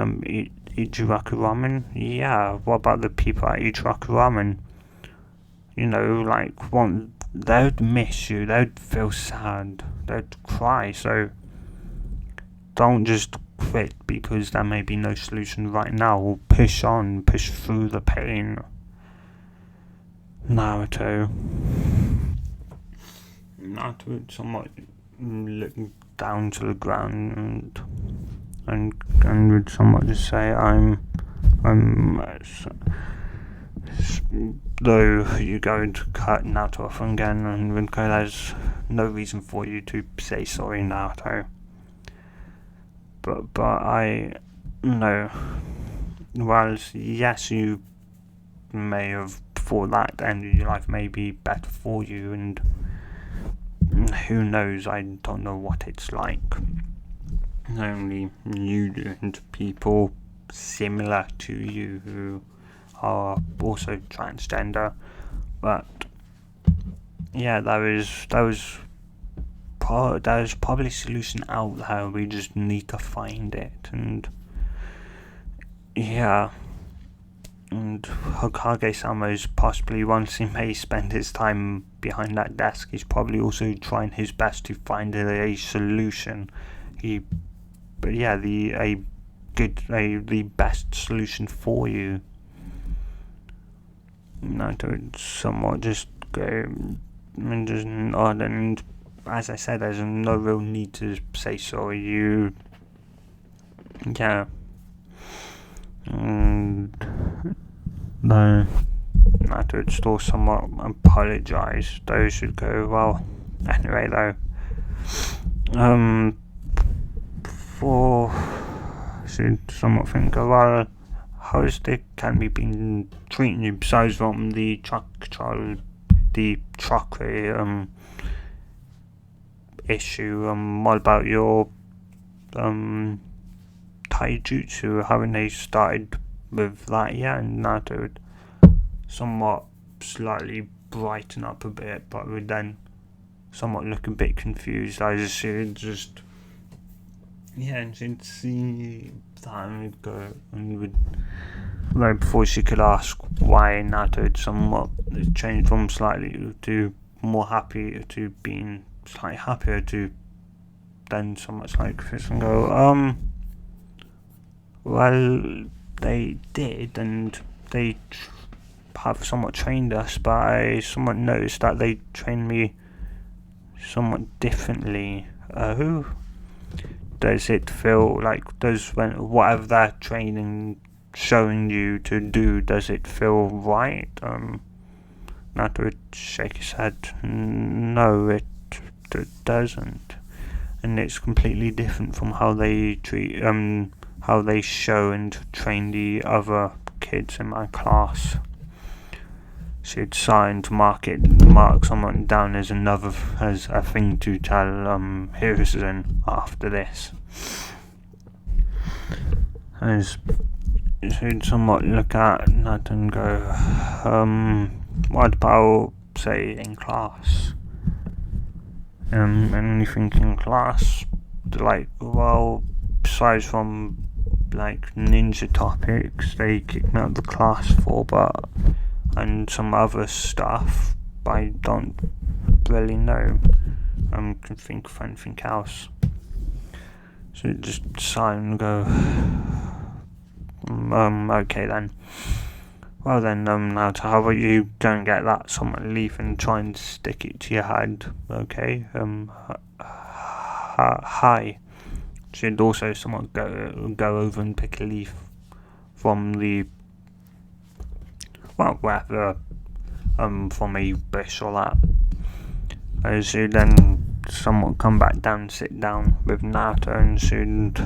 Ichiraku Ramen? Yeah, what about the people at Ichiraku Ramen? They'd miss you, they'd feel sad, they'd cry, so don't just quit because there may be no solution right now. Or push on, push through the pain. Naruto somewhat looking down to the ground and would somewhat just say, though you go to cut Naruto off again, and would go, there's no reason for you to say sorry, Naruto. But I know well, yes, you may have thought that the end of your life may be better for you, and who knows, I don't know what it's like. Only you do, and people similar to you who are also transgender. But yeah, there's probably a solution out there. We just need to find it, and yeah. And Hokage-sama possibly, once he may spend his time behind that desk, he's probably also trying his best to find a solution. The best solution for you. Don't somewhat just go and just nod, and as I said, there's no real need to say sorry. And no, I would still somewhat apologise. Those should go well. Anyway, though, should somewhat think, well, how is the Academy been treating you besides from the chakra issue? What about your taijutsu? Haven't they started with that yet? And Naruto would somewhat slightly brighten up a bit, but would then somewhat look a bit confused. And she'd see that and would go and would, right before she could ask why, Naruto had somewhat changed from slightly to more happy to being slightly happier to then somewhat like this and go, well, they did, and they have somewhat trained us, but I somewhat noticed that they trained me somewhat differently. Does it feel like, whatever they're training showing you to do, does it feel right? Naruto would shake his head. No, it doesn't, and it's completely different from how they how they show and train the other kids in my class. She'd sign to mark someone down as a thing to tell Hiruzen after this. As she'd somewhat look at Nat and go, what about, say, in class? Anything in class? Like, well, besides from like ninja topics they kicked me out of the class for, and some other stuff, but I don't really know. Can think of anything else. So just sign and go, okay then. Well then, now how about you go and get that somewhat leaf and try and stick it to your head, okay? Hi. She'd also somewhat go over and pick a leaf from the, well, wherever, from a bush or that. She'd then somewhat come back down and sit down with Naruto, and she'd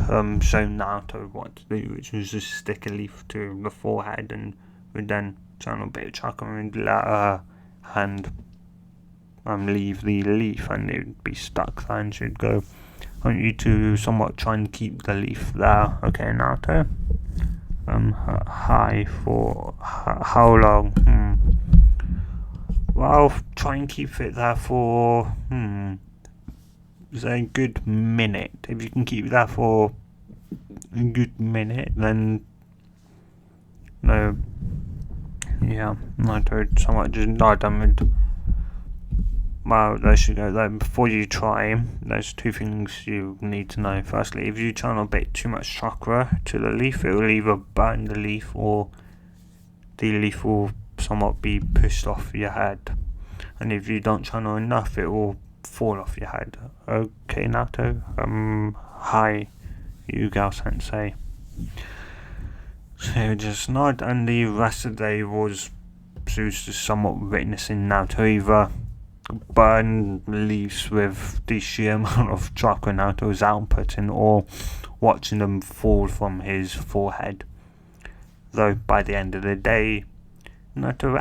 show Naruto what to do, which was just stick a leaf to the forehead, and would then channel a bit of chakra and let her hand leave the leaf, and it would be stuck there, and she'd go, I want you to somewhat try and keep the leaf there, okay, Naruto? Hi, for how long? Well, try and keep it there for, say a good minute. If you can keep it there for a good minute, then, no, yeah, Naruto somewhat just nod and, well, there you go. Then before you try, there's two things you need to know. Firstly, if you channel a bit too much chakra to the leaf, it will either burn the leaf or the leaf will somewhat be pushed off your head. And if you don't channel enough, it will fall off your head. Okay, Naruto? Hi, Yugal Sensei. So just nod, and the rest of the day was just somewhat witnessing Naruto either burn leaves with the sheer amount of chakra Naruto's outputting, or watching them fall from his forehead. though by the end of the day, Naruto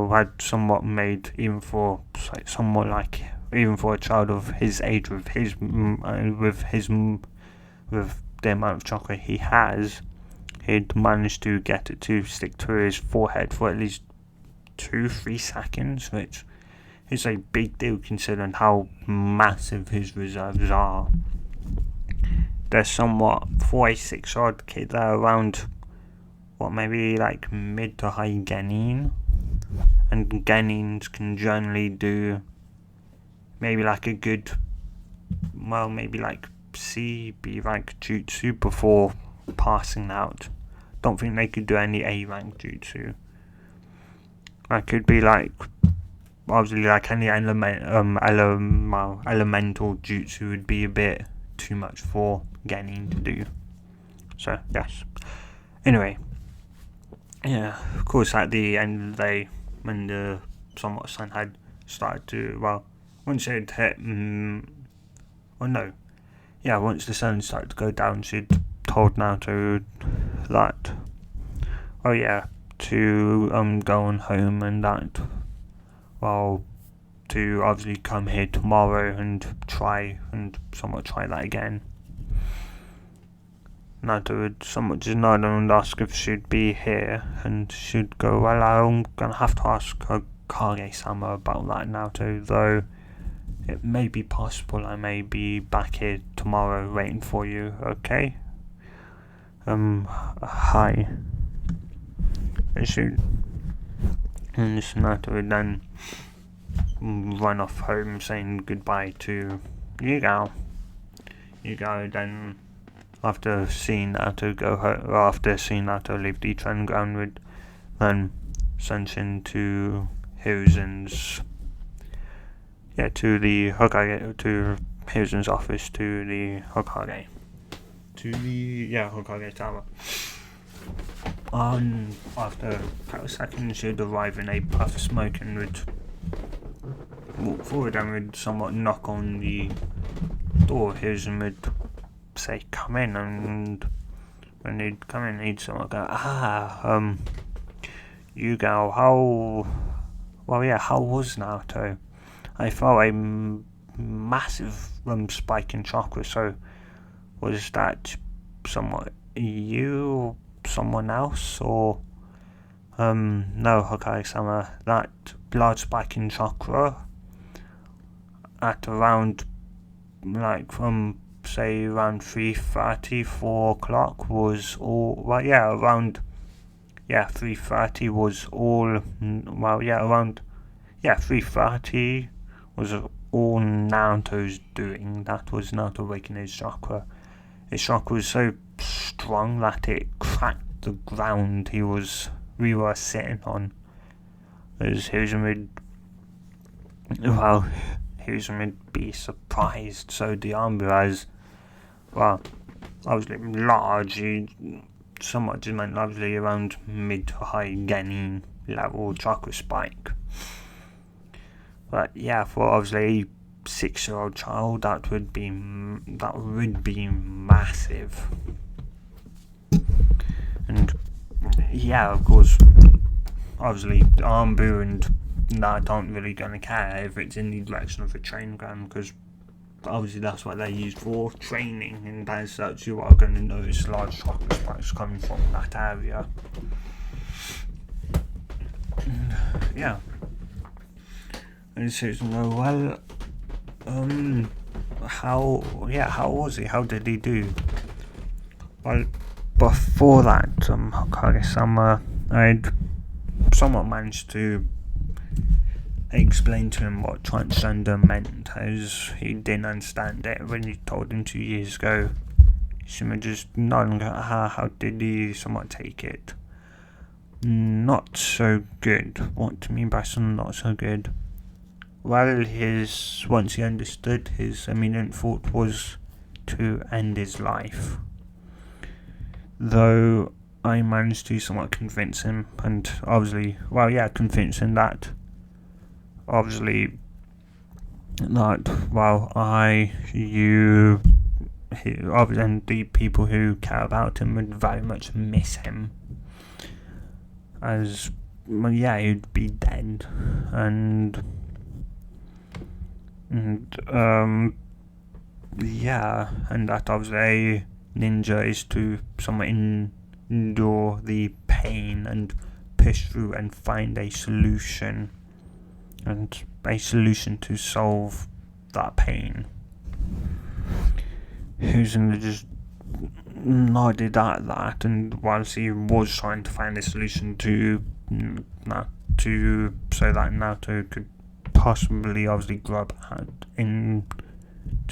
had somewhat made, even for somewhat like, even for a child of his age, with the amount of chakra he has, he'd managed to get it to stick to his forehead for at least 2-3 seconds, which is a big deal considering how massive his reserves are. There's somewhat, for a 6-year-old kid, they're around, maybe like mid to high Genin, and Genins can generally do maybe like a good, maybe like C, B rank jutsu before passing out. Don't think they could do any A rank jutsu. That could be like, obviously, like any elemental jutsu would be a bit too much for Genin to do. So yes. Anyway, yeah, of course, at the end of the day, when the somewhat sun had started to, once it hit, once the sun started to go down, she'd told Naruto that, to go on home, and that, to obviously come here tomorrow and try that again. Naruto would somewhat just nod and ask if she'd be here, and she'd go, well, I'm gonna have to ask Kage-sama about that, Naruto, though it may be possible I may be back here tomorrow waiting for you, okay? Hi. And Naruto would then run off home saying goodbye to Yugo. Yugo then, after seeing Naruto leave the training ground, would then send him to Hiruzen's, to the Hokage, to Hiruzen's office, to the Hokage, Hokage Tower. After a couple of seconds, she'd arrive in a puff of smoke and would walk forward and would somewhat knock on the door. Hiruzen would say, come in, and when he'd come in, he'd somewhat go, Yugo, how was Naruto? I felt a massive spike in chakra, so was that somewhat you, someone else, or no, Hokage-sama, that large spike in chakra at around, say around 3:30, 4 o'clock was all, 3:30 was all, 3:30 was all Naruto's doing. That was Naruto waking his chakra. His chakra was so strong that it cracked the ground we were sitting on. As Hiruzen would be surprised. So the Anbu, as obviously large, somewhat just meant obviously around mid to high Genin level chakra spike. But yeah, for obviously a 6-year-old child, that would be massive. And yeah, of course, obviously Anbu and that aren't really gonna care if it's in the direction of a training ground, because obviously that's what they're used for, training, and as such you are going to notice large chakra spikes coming from that area. And, yeah. And so how was he? How did he do? Well, before that, Hokage-sama, I'd somewhat managed to explain to him what transgender meant, as he didn't understand it when you told him 2 years ago. He just nodding, how did he somewhat take it? Not so good. What do you mean by some not so good? Well, once he understood, his immediate thought was to end his life. Though I managed to somewhat convince him, and obviously, convince him that, and the people who care about him would very much miss him, as well, yeah, he'd be dead, and yeah, and that obviously a ninja is to somewhat endure the pain and push through and find a solution, and a solution to solve that pain. Hizume just nodded at that, and whilst he was trying to find a solution so that Naruto could possibly obviously grow up into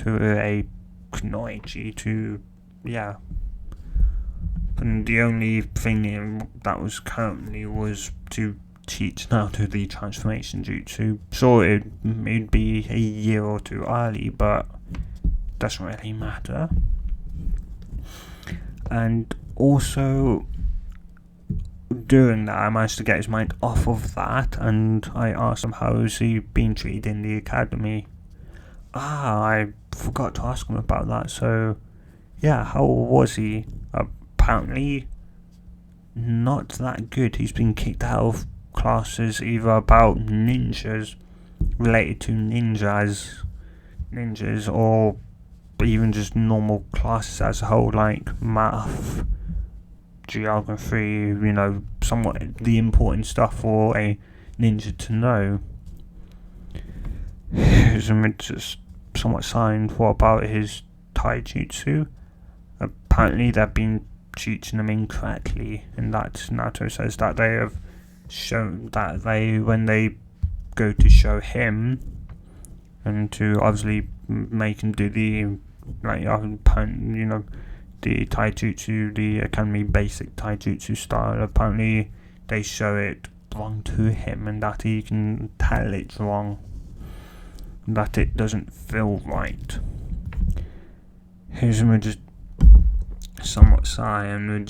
a kunoichi and the only thing that was currently was to teach Naruto the transformation jutsu. So it'd be a year or two early, but doesn't really matter. And also during that, I managed to get his mind off of that, and I asked him how is he being treated in the academy. I forgot to ask him about that. So yeah, how was he? Apparently not that good. He's been kicked out of classes either about ninjas, related to ninjas, or even just normal classes as a whole, like math, geography, somewhat the important stuff for a ninja to know. Just somewhat signed. What about his taijutsu? Apparently they've been teaching them incorrectly, and that Naruto says that they have shown that when they go to show him and to obviously make him do the the taijutsu, the academy basic taijutsu style, apparently they show it wrong to him, and that he can tell it's wrong, that it doesn't feel right. Hizume just somewhat sigh and would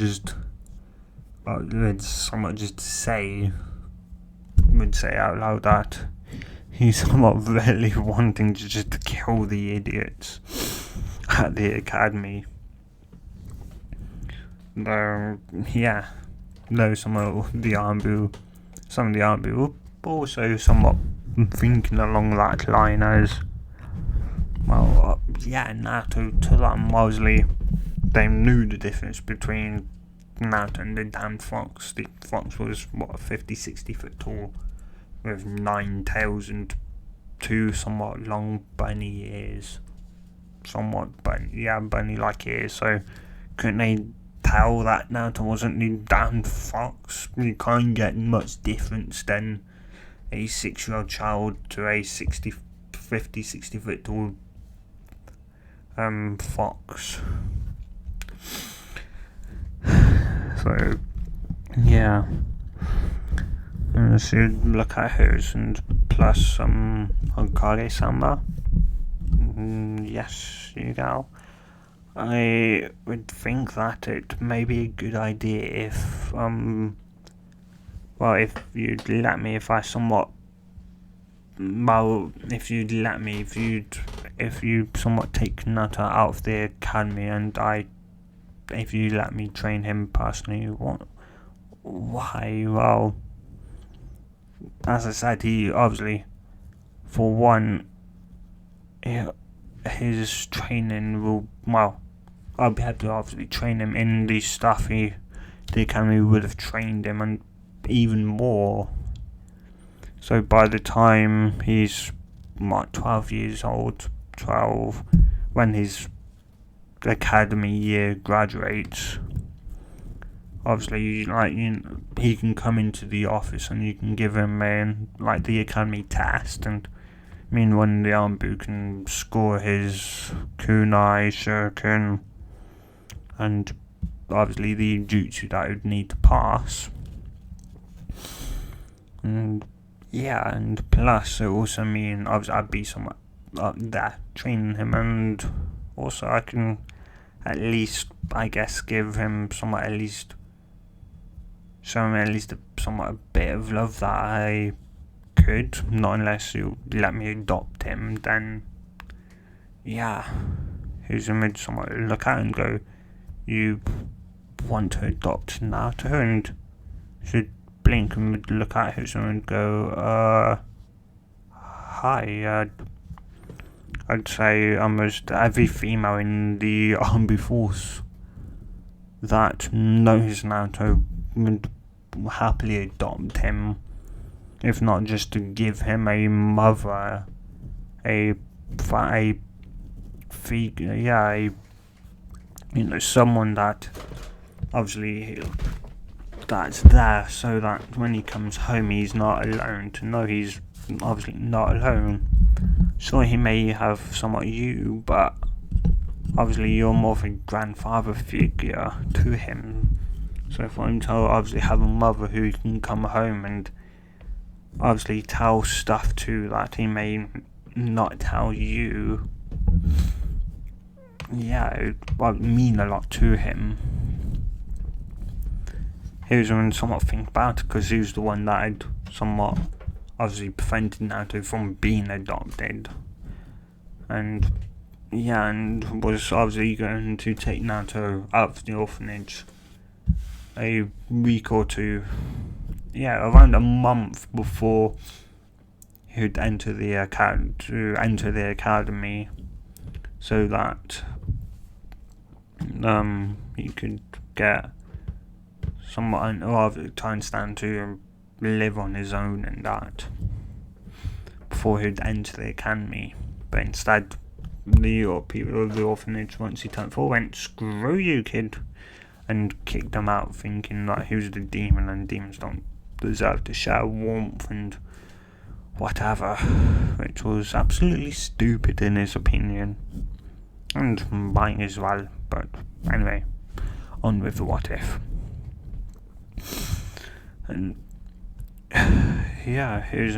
say out loud that he's somewhat really wanting to just kill the idiots at the academy. Though some of the Armbu were also somewhat thinking along that line as well. Naruto to them, obviously they knew the difference between Naruto and the damn fox. The fox was 50-60 foot tall with 9 tails and 2 somewhat long bunny ears, bunny like ears. So couldn't they tell that Naruto wasn't the damn fox? You can't get much difference than a 6-year-old child to a 50-60 foot tall fox. So yeah, so look at hers, and plus Hokage-sama. Yes, you go. I would think that it may be a good idea if if you'd let me, if you somewhat take Naruto out of the academy, and if you let me train him personally. Why? Well, as I said, he obviously, for one, his training will, I'll be able to obviously train him in the stuff the academy would have trained him, and even more. So by the time he's 12 years old, when his academy year graduates, obviously he can come into the office and you can give him the academy test, and when the Armbu can score his kunai, shuriken, and obviously the jutsu that would need to pass. And plus it also mean obviously I'd be somewhat up there training him, and also I can at least, I guess, give him somewhat, at least show him at least somewhat a bit of love that I could, not unless you let me adopt him. Then who's made someone look at and go, you want to adopt Naruto, and should blink and look at him and go, hi, I'd say almost every female in the armed force that knows Naruto would happily adopt him, if not just to give him a mother, figure, someone that obviously that's there, so that when he comes home he's not alone, to know he's obviously not alone. Sure, he may have somewhat you, but obviously you're more of a grandfather figure to him. So for him to obviously have a mother who can come home and obviously tell stuff to that he may not tell you, it would mean a lot to him. He was one somewhat think about it, because he was the one that had somewhat obviously prevented Naruto from being adopted, and was obviously going to take Naruto out of the orphanage a week or two, around a month before he would enter the academy, so that he could get someone or try and stand to live on his own and that before he'd enter the academy. But instead, the people of the orphanage, once he turned 4, went, screw you, kid, and kicked him out, thinking that he was the demon and demons don't deserve to share warmth and whatever, which was absolutely stupid in his opinion, and mine as well. But anyway, on with the what if. And here's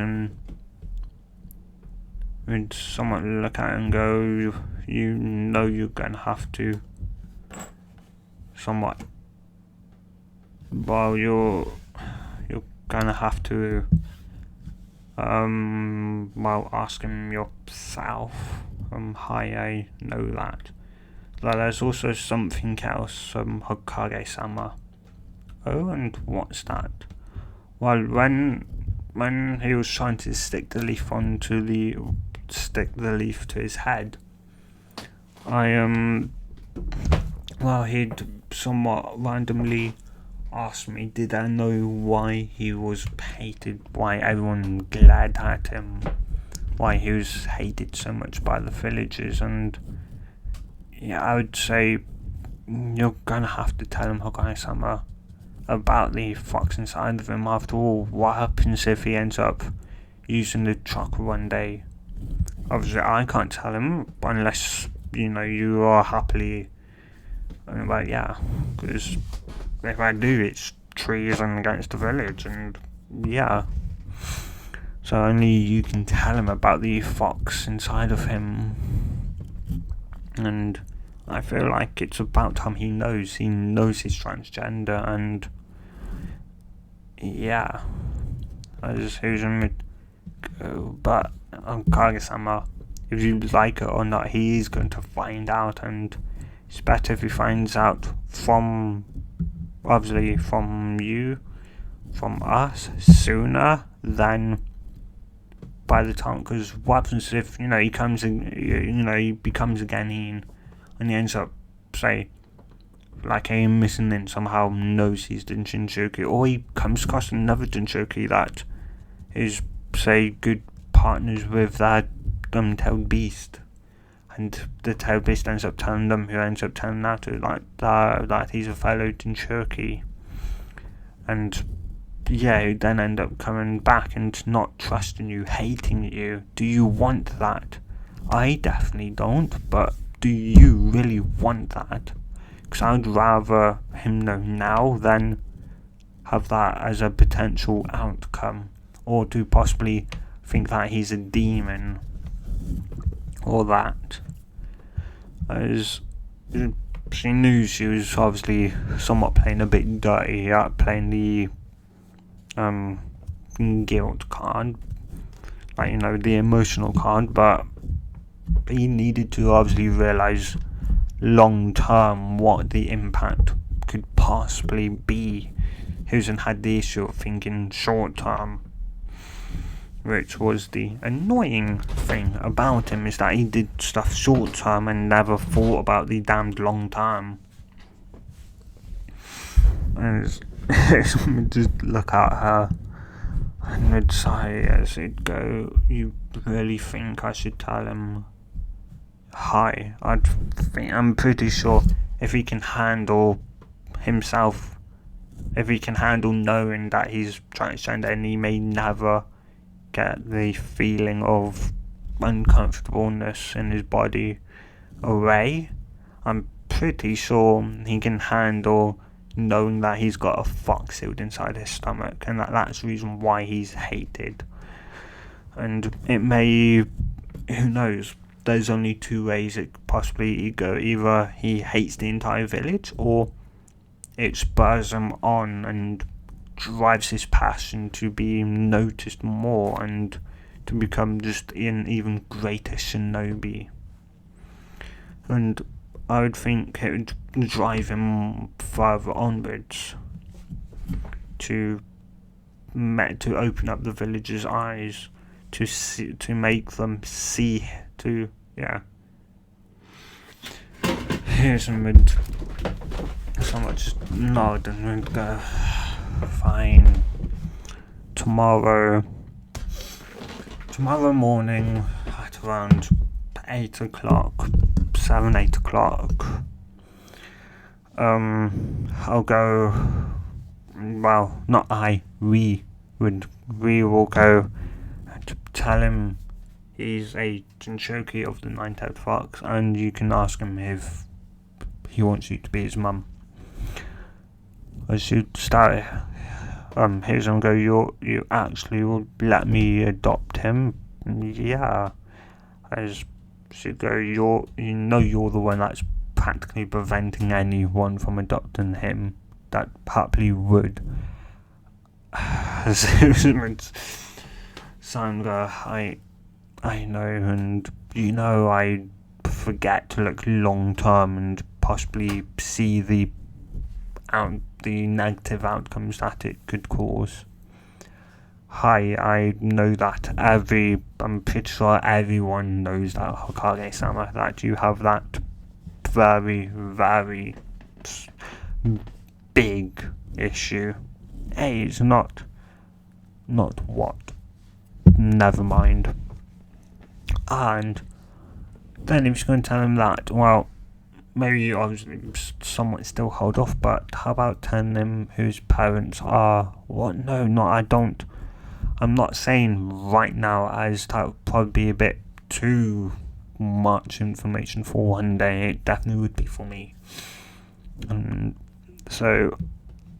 when someone look at it and go, you're gonna have to somewhat, you're gonna have to ask him yourself, hi, I know that there's also something else, Hokage-sama. Oh, and what's that? Well, when he was trying to stick the leaf to his head, he'd somewhat randomly asked me, did I know why he was hated, why everyone glared at him, why he was hated so much by the villagers. And I would say you're gonna have to tell him, Hokage-sama, about the fox inside of him. After all, what happens if he ends up using the truck one day? Obviously I can't tell him unless you are happily, because if I do, it's treason against the village, and so only you can tell him about the fox inside of him. And I feel like it's about time he knows he's transgender, and as who's but Kage-sama, if you like it or not, he is going to find out, and it's better if he finds out from you, from us, sooner than by the time, because what happens if he comes in, he becomes a Ganin, and he ends up, say, like a missing link, somehow knows he's the Jinchuriki, or he comes across another Jinchuriki that is, say, good partners with that tailed beast, and the tailed beast ends up telling them, who ends up telling Naruto that he's a fellow Jinchuriki, and you then end up coming back and not trusting you, hating you. Do you want that? I definitely don't, but do you really want that? Because I'd rather him know now than have that as a potential outcome, or to possibly think that he's a demon, or that. As she knew she was obviously somewhat playing a bit dirty, playing the guilt card, the emotional card, but he needed to obviously realise long term what the impact could possibly be. He hasn't had the issue of thinking short term, which was the annoying thing about him, is that he did stuff short term and never thought about the damned long term. And just look at her and would sigh as it'd go, you really think I should tell him hi? I'm pretty sure if he can handle himself, if he can handle knowing that he's transgender and he may never get the feeling of uncomfortableness in his body away, I'm pretty sure he can handle knowing that he's got a fox sealed inside his stomach, and that's the reason why he's hated. And it may, who knows, there's only two ways it could possibly go. Either he hates the entire village, or it spurs him on and drives his passion to be noticed more and to become just an even greater shinobi. And I would think it would drive him further onwards to open up the villagers' eyes, to make them see, Here's someone just nod and go, fine. Tomorrow morning at around 8 o'clock, 8 o'clock, I'll go, well, not I, we will go and tell him he's a Jinshoki of the Nine-Tailed Fox, and you can ask him if he wants you to be his mum. I should start, here's him go, you actually will let me adopt him? Yeah. I should go, you're the one that's practically preventing anyone from adopting him that happily would. Sandra, I know, and I forget to look long term and possibly see the negative outcomes that it could cause. Hi, I know that I'm pretty sure everyone knows that, Hokage-sama, that you have that very, very big issue. Hey, it's not what? Never mind. And then if you're going to tell him that, well, maybe you obviously somewhat still hold off, but how about telling him whose parents are? What? No, I don't. I'm not saying right now, as that would probably be a bit too much information for one day. It definitely would be for me. So,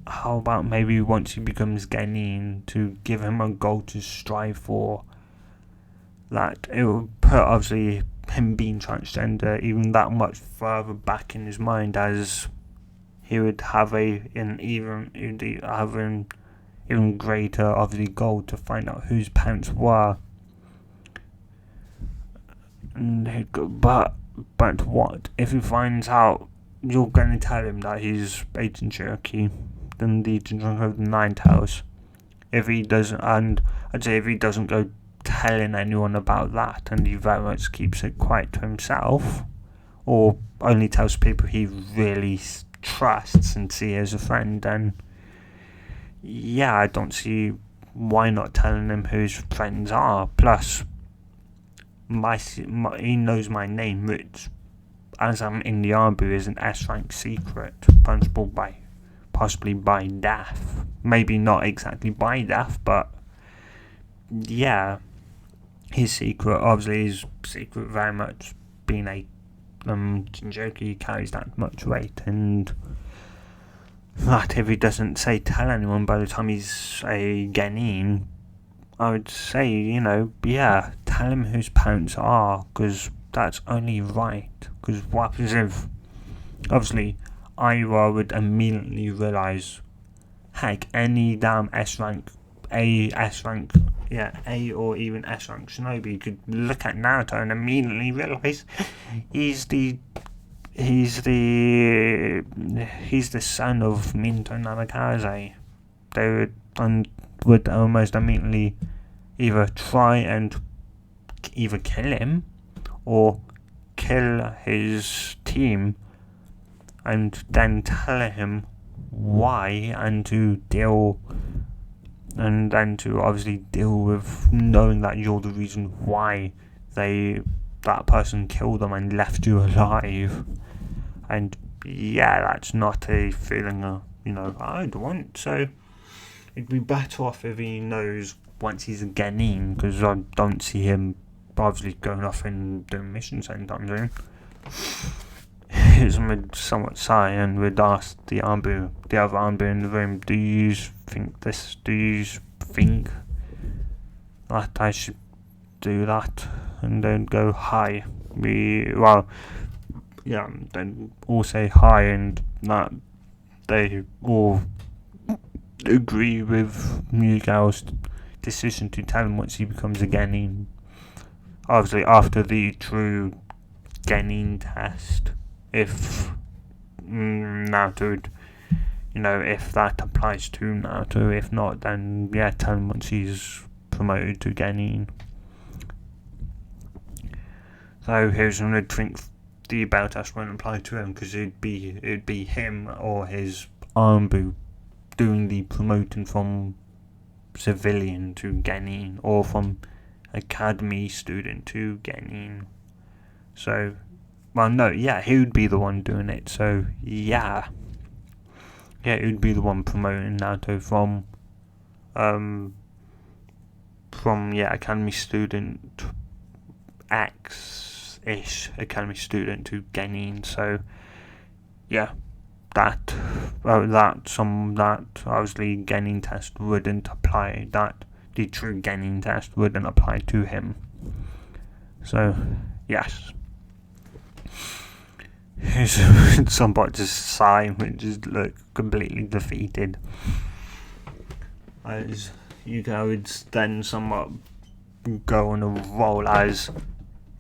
how about maybe once he becomes Genin, to give him a goal to strive for, that it will put obviously him being transgender even that much further back in his mind, as he would have an even greater obviously goal to find out whose parents were. But what if he finds out? You're going to tell him that he's a Jinchuriki, then the Jinchuriki of the Nine Tails. If he doesn't, and I'd say if he doesn't go telling anyone about that, and he very much keeps it quiet to himself, or only tells people he really trusts and sees as a friend, then yeah, I don't see why not telling him who his friends are. Plus, he knows my name, which, as I'm in the army, is an S-rank secret, punishable possibly by death. Maybe not exactly by death, but yeah, his secret, obviously his secret very much being a Jinjoki carries that much weight, and that if he doesn't tell anyone by the time he's a Genin, I would say, tell him whose parents are, because that's only right. Because what happens if, obviously, Ira would immediately realise, heck, any damn S-rank, A or even S-rank shinobi could look at Naruto and immediately realise he's he's the son of Minto Namikaze. They would almost immediately either try and either kill him or kill his team, and then tell him why, and then to obviously deal with knowing that you're the reason why that person killed them and left you alive. And yeah, that's not a feeling I'd want. So it'd be better off if he knows once he's a Genin, because I don't see him obviously going off and doing missions anytime soon. He's somewhat sigh and would ask the other Anbu in the room, do you think that I should do that? And then go hi. Then all say hi, and that they all agree with Mugal's decision to tell him once he becomes a Genin. Obviously, after the true Genin test, if Naruto, if that applies to Naruto. If not, then yeah, tell him once he's promoted to Genin. So here's another drink. The bell test won't apply to him because it'd be him or his Anbu doing the promoting from civilian to Genin, or from academy student to Genin. So, well, no, yeah, he would be the one doing it. So yeah, he would be the one promoting Naruto from academy student X-ish academy student to Genin. So yeah, that obviously Genin test wouldn't apply. That the true Genin test wouldn't apply to him. So yes. Somebody just sigh and just look completely defeated. As Yuka would then somewhat go on a roll, as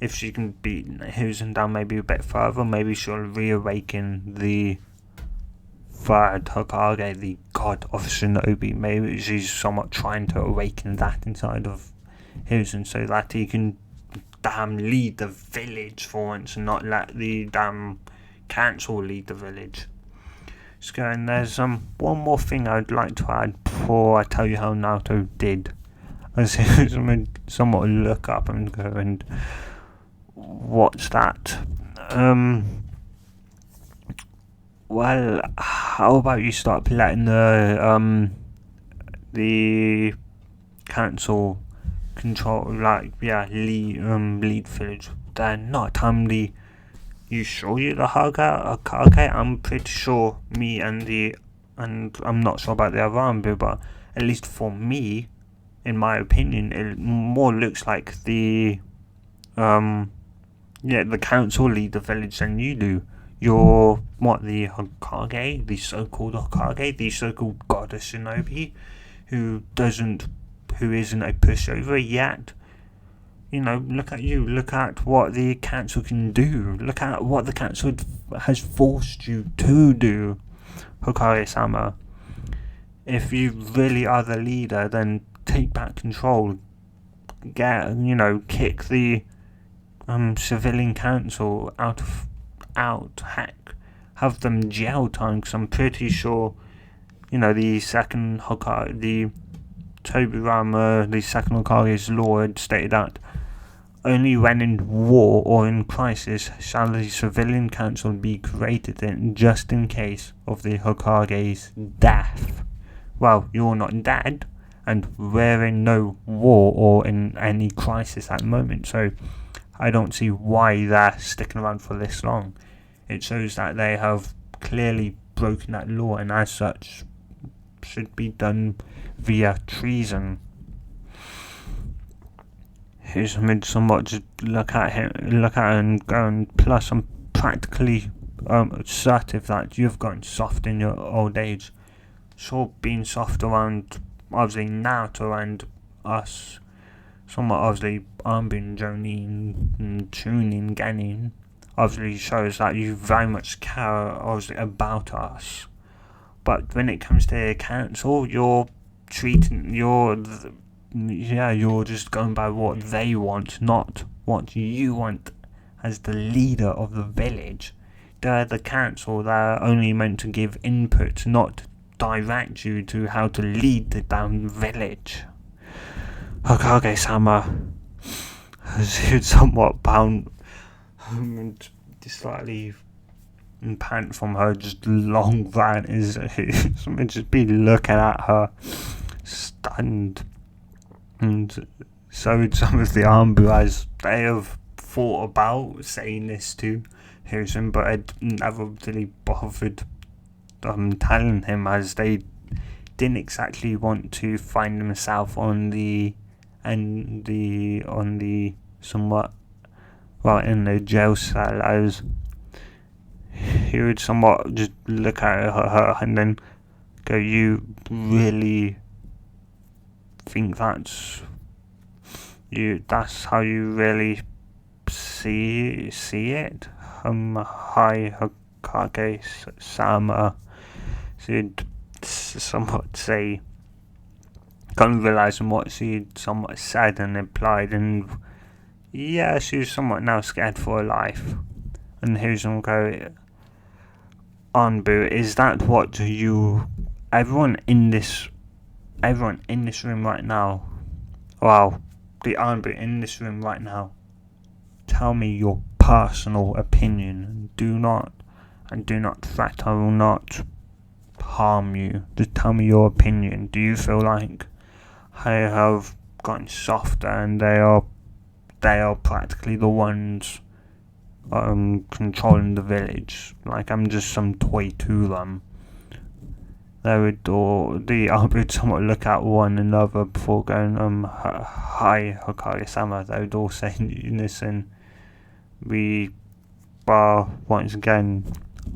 if she can beat Hiruzen down maybe a bit further, maybe she'll reawaken the third Hokage, the god of Shinobi. Maybe she's somewhat trying to awaken that inside of Hiruzen so that he can lead the village for once and not let the council lead the village. So, and there's one more thing I'd like to add before I tell you how Naruto did. I somewhat look up and go and watch that. Well, how about you start letting the council control, lead village. They're not. You sure you're the Hokage? I'm pretty sure me and I'm not sure about the other Anbu, but at least for me, in my opinion, it more looks like the council lead the village than you do. You're the Hokage, the so-called Hokage, the so-called goddess Shinobi, who isn't a pushover yet. Look at you. Look at what the council can do. Look at what the council has forced you to do, Hokage-sama. If you really are the leader, then take back control. Kick the civilian council out. Heck, have them jail time. Because I'm pretty sure, the second Hokage, the Tobirama, the second Hokage's law had stated that only when in war or in crisis shall the civilian council be created just in case of the Hokage's death. Well, you're not dead, and we're in no war or in any crisis at the moment, so I don't see why they're sticking around for this long. It shows that they have clearly broken that law, and as such should be done via treason. Here's somewhat just look at her and go, and plus I'm practically assertive that you've gotten soft in your old age. Sure, being soft around obviously Naruto and us, somewhat obviously Anbu, Jonin, and Chunin, Genin, obviously shows that you very much care obviously about us. But when it comes to council, you're just going by what they want, not what you want as the leader of the village. They're the council, they're only meant to give input, not direct you to how to lead the damn village. Hokage-sama has somewhat bound and slightly pant from her just long rant is just be looking at her stunned. And so some of the Armbu, they have thought about saying this to Hiruzen, but had never really bothered telling him, as they didn't exactly want to find themselves on the somewhat in the jail cell, as he would somewhat just look at her and then go, "You really think that's how you really see it?" Hi, Hokage-sama, she'd somewhat say, kind of realising what she'd somewhat said and implied, and yeah, she was somewhat now scared for her life. And here's him go, "Anbu, is that what everyone in this room right now, wow, the Anbu in this room right now, tell me your personal opinion. Do not threat. I will not harm you. Just tell me your opinion. Do you feel like I have gotten softer and they are practically the ones controlling the village? Like I'm just some toy to them?" They would, or the other would somewhat look at one another before going, "Hi, Hokage-sama." They would all say in unison, "We are once again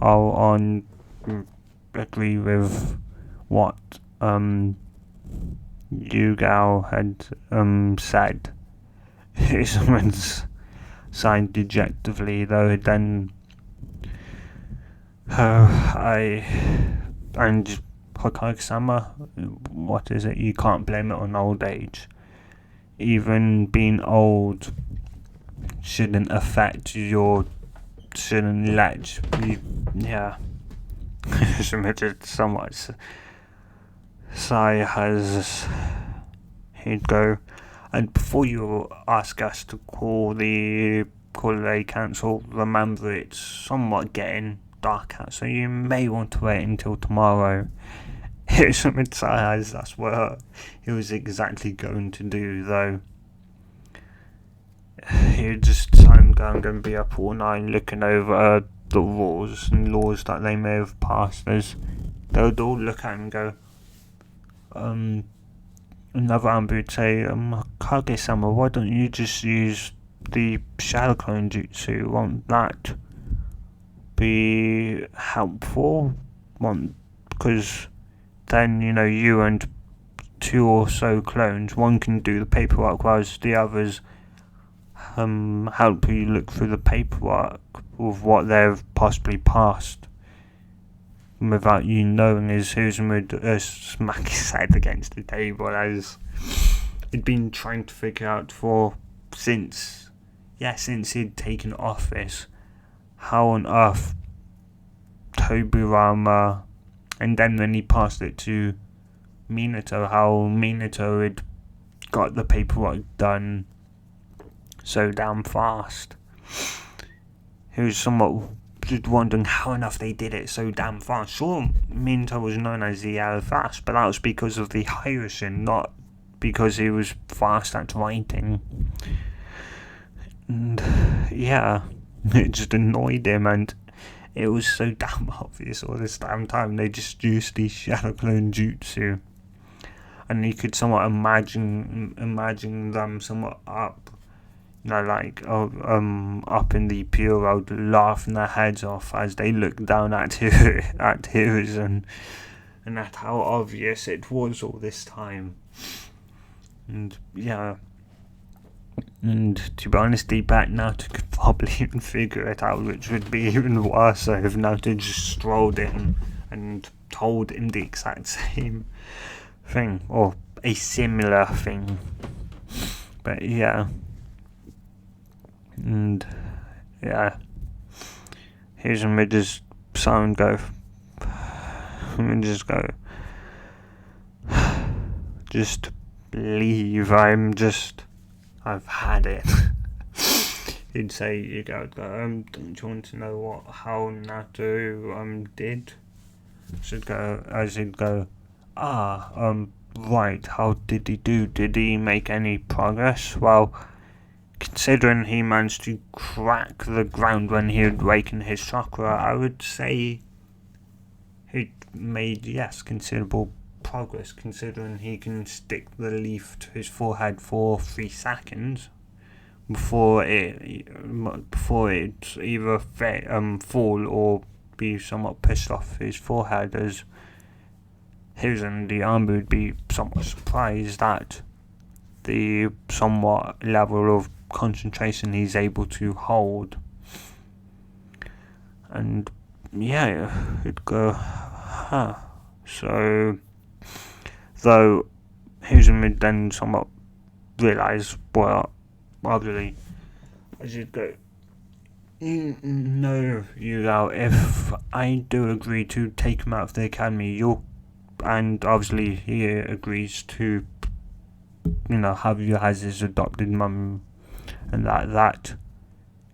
all on agree with what Yugao had said." Someone's sighed dejectively, though. Then and Hokage-sama, what is it? You can't blame it on old age. Even being old shouldn't let you, yeah. Submitted somewhat. Sai has, he'd go, "And before you ask us to call a council, remember it's somewhat getting dark out, so you may want to wait until tomorrow." Here's some Sai, that's what he was exactly going to do, though. He'd just I'm going to be up all night looking over the rules and laws that they may have passed. As they would all look at him and go, another Ambu would say, "Kage-sama, why don't you just use the shadow clone jutsu? Won't that be helpful? Because then, you and two or so clones, one can do the paperwork, whereas the others help you look through the paperwork of what they've possibly passed without you knowing." As Susan would smack his head against the table, as he'd been trying to figure out since he'd taken office, how on earth Tobirama, and then when he passed it to Minato, how Minato had got the paperwork done so damn fast. He was somewhat just wondering how enough they did it so damn fast. Sure, Minato was known as the fast, but that was because of the Hiruzen, not because he was fast at writing. And yeah, it just annoyed him, and it was so damn obvious all this damn time. They just used the shadow clone jutsu, and you could somewhat imagine them somewhat up, up in the pure world, laughing their heads off as they looked down at Hiruzen, and at how obvious it was all this time. And yeah, And to be honest, deep back, Naruto could probably even figure it out, which would be even worse if Naruto just strolled in and told him the exact same thing, or a similar thing. But yeah. And yeah. Here's him with his sound go. And just go. Just leave. I've had it. He'd say, don't you want to know how Naruto did? She'd go, right, how did he do? Did he make any progress? Well, considering he managed to crack the ground when he had awakened his chakra, I would say he made, yes, considerable progress, considering he can stick the leaf to his forehead for 3 seconds before it either fall or be somewhat pissed off his forehead, as his and the army would be somewhat surprised at the somewhat level of concentration he's able to hold. And yeah, it'd go, huh. So, though Husen would then somewhat realise, well, obviously, I should go, no, if I do agree to take him out of the academy, and obviously he agrees to, have you as his adopted mum, and that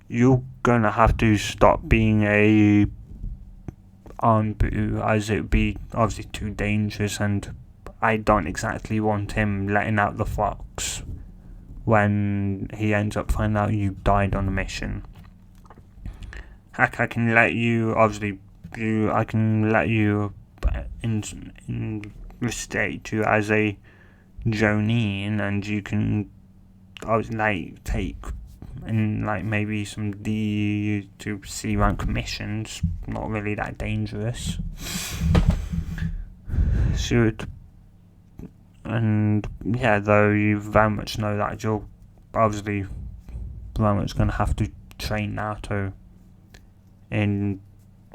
you're gonna have to stop being a Anbu, as it would be obviously too dangerous, and I don't exactly want him letting out the fox when he ends up finding out you died on a mission. Heck, I can let you, instate you as a Jonin, and you can take and maybe some D to C rank missions, not really that dangerous. And yeah, though you very much know that you're obviously very much going to have to train Naruto in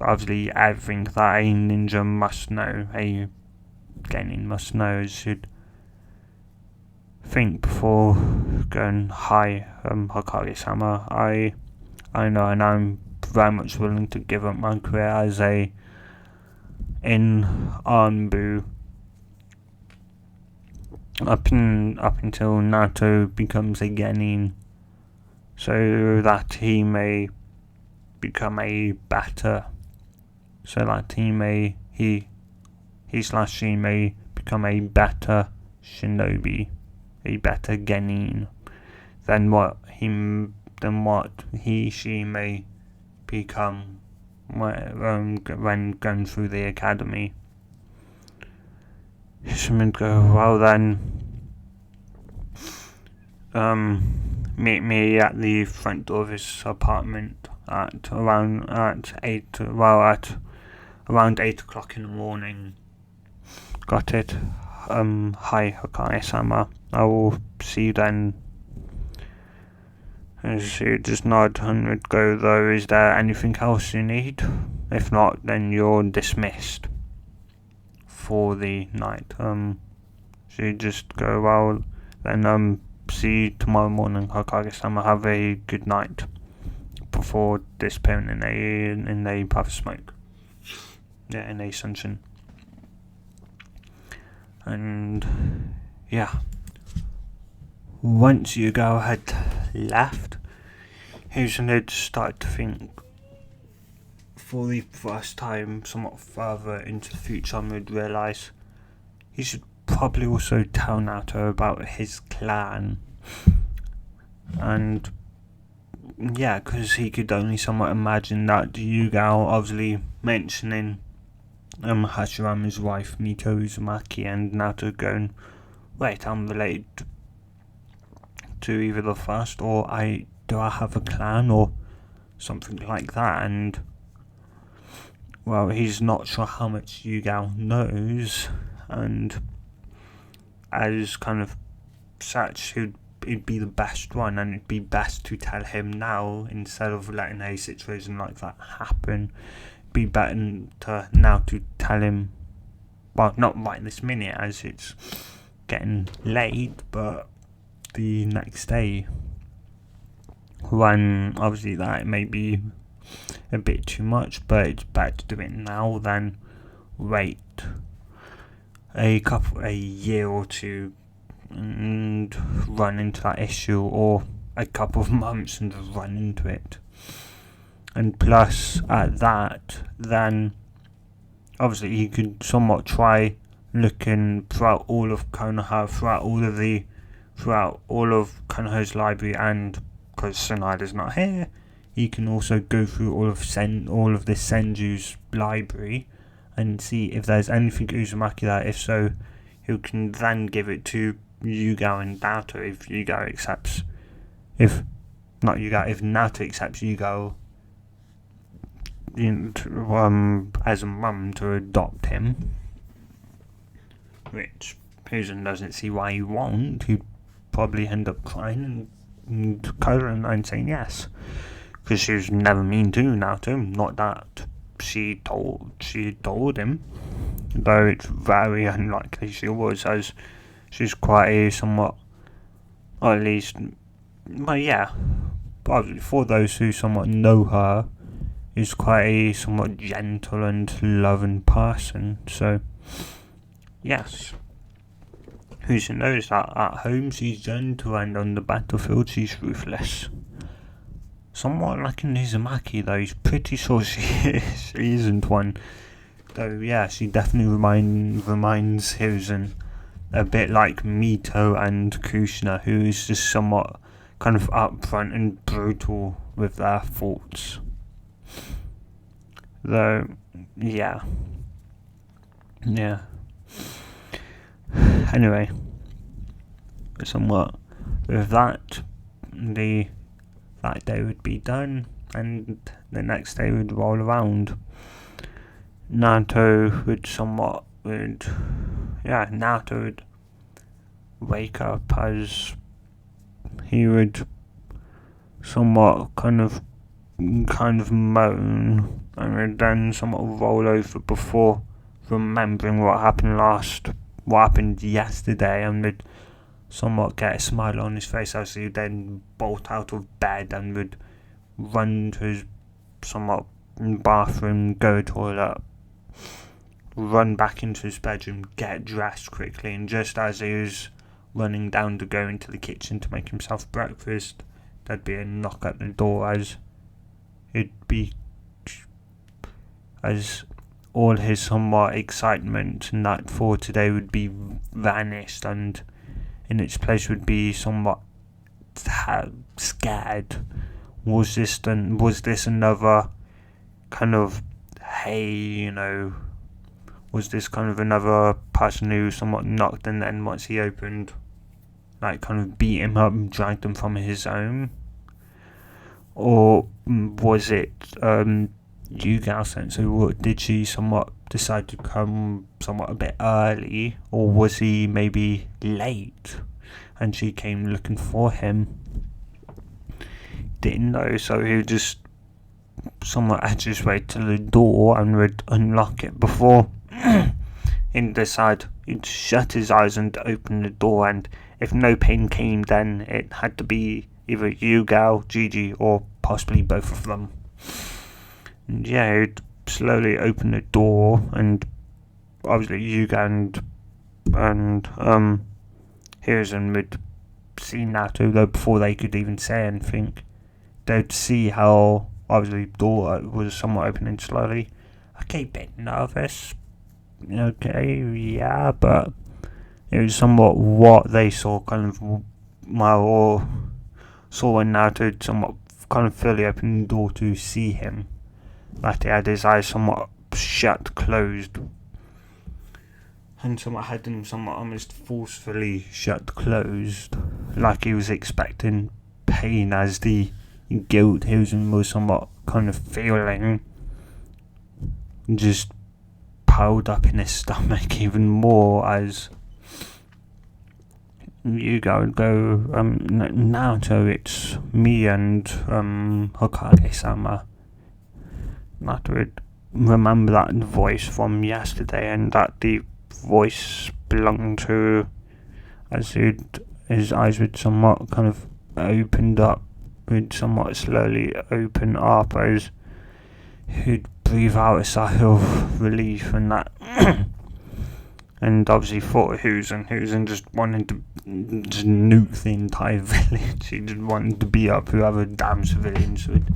obviously everything that a ninja must know, a genin must know, should think before going, hi, Hokage-sama, I know, and I'm very much willing to give up my career as in Anbu up until Naruto becomes a genin, so that he may become a better, so that she may become a better shinobi, a better genin than what she may become when going through the academy. Someone go, well then, meet me at the front door of his apartment at around 8 o'clock in the morning. Got it? Hi, Hokage-sama. I will see you then. As you just nod and would go, though, is there anything else you need? If not, then you're dismissed for the night. So you just go, well, then see you tomorrow morning, Hokage-sama. Have a good night before disappearing in a puff of smoke. Yeah, in a sunshine. And yeah, once you go had left, Hazelwood started to think for the first time somewhat further into the future, and would realise he should probably also tell Naruto about his clan. And yeah, because he could only somewhat imagine that Yugao obviously mentioning Hashirama's wife Mito Uzumaki, and Naruto going, wait, I'm related to either the first, or do I have a clan, or something like that. And well, he's not sure how much Yugao knows, and as kind of such, he'd it'd be the best one, and it'd be best to tell him now instead of letting a situation like that happen. It'd be better to now to tell him, well, not right this minute as it's getting late, but the next day, when obviously that may be a bit too much, but it's better to do it now than wait a year or two and run into that issue, or a couple of months and run into it. And plus at that, then obviously he could somewhat try looking throughout all of Konoha, throughout all of Konoha's library, and because Sonaida's not here, he can also go through all of the Senju's library and see if there's anything Uzumaki there. If so, he can then give it to Yuga and Naruto if Yuga accepts. If Naruto accepts Yuga as a mum to adopt him, which Hiruzen doesn't see why he won't. He'd probably end up crying and colouring and saying yes, because she was never mean to Naruto. Not that she told him, though it's very unlikely she was, as she's quite a somewhat, or at least, well, yeah, but for those who somewhat know her, is quite a somewhat gentle and loving person. So yes, who's knows that at home she's gentle and on the battlefield she's ruthless. Somewhat like in Uzumaki, though. He's pretty sure she isn't one. Though, yeah, she definitely reminds Hiruzen a bit like Mito and Kushina, who is just somewhat kind of upfront and brutal with their thoughts. Though, yeah. Anyway, somewhat with that, that day would be done, and the next day would roll around. Naruto would wake up as he would somewhat kind of moan, and would then somewhat roll over before remembering what happened yesterday, and would somewhat get a smile on his face as he then bolt out of bed and would run to his somewhat bathroom, go to the toilet, run back into his bedroom, get dressed quickly, and just as he was running down to go into the kitchen to make himself breakfast, there'd be a knock at the door, as all his somewhat excitement and that for today would be vanished, and in its place would be somewhat scared. Was this another kind of, was this kind of another person who somewhat knocked, and then once he opened, like kind of beat him up and dragged him from his home? Or was it Yuga sent? So did she somewhat decide to come somewhat a bit early, or was he maybe late and she came looking for him? Didn't know, so he would just somewhat edge his way to the door and would unlock it before he'd decide. He'd shut his eyes and open the door, and if no pain came, then it had to be either Yuga, Gigi, or possibly both of them. And yeah, he'd slowly open the door, and obviously Yuga and Hiruzen would see Naruto, though before they could even say anything, they'd see how obviously the door was somewhat opening slowly. Okay, bit nervous. Okay, yeah, but it was somewhat what they saw, kind of, or saw when Naruto somewhat kind of fully opened the door to see him. That he had his eyes somewhat shut, closed, and somewhat had them somewhat almost forcefully shut, closed, like he was expecting pain, as the guilt he was somewhat kind of feeling just piled up in his stomach even more, as Yuga would go, Naruto, it's me and Hokage-sama. Naruto would remember that voice from yesterday, and that the voice belonged to, as his eyes would somewhat kind of opened up, would somewhat slowly open up as he'd breathe out a sigh of relief, and that and obviously thought Husen just wanted to just nuke the entire village. He just wanted to beat up whoever damn civilians would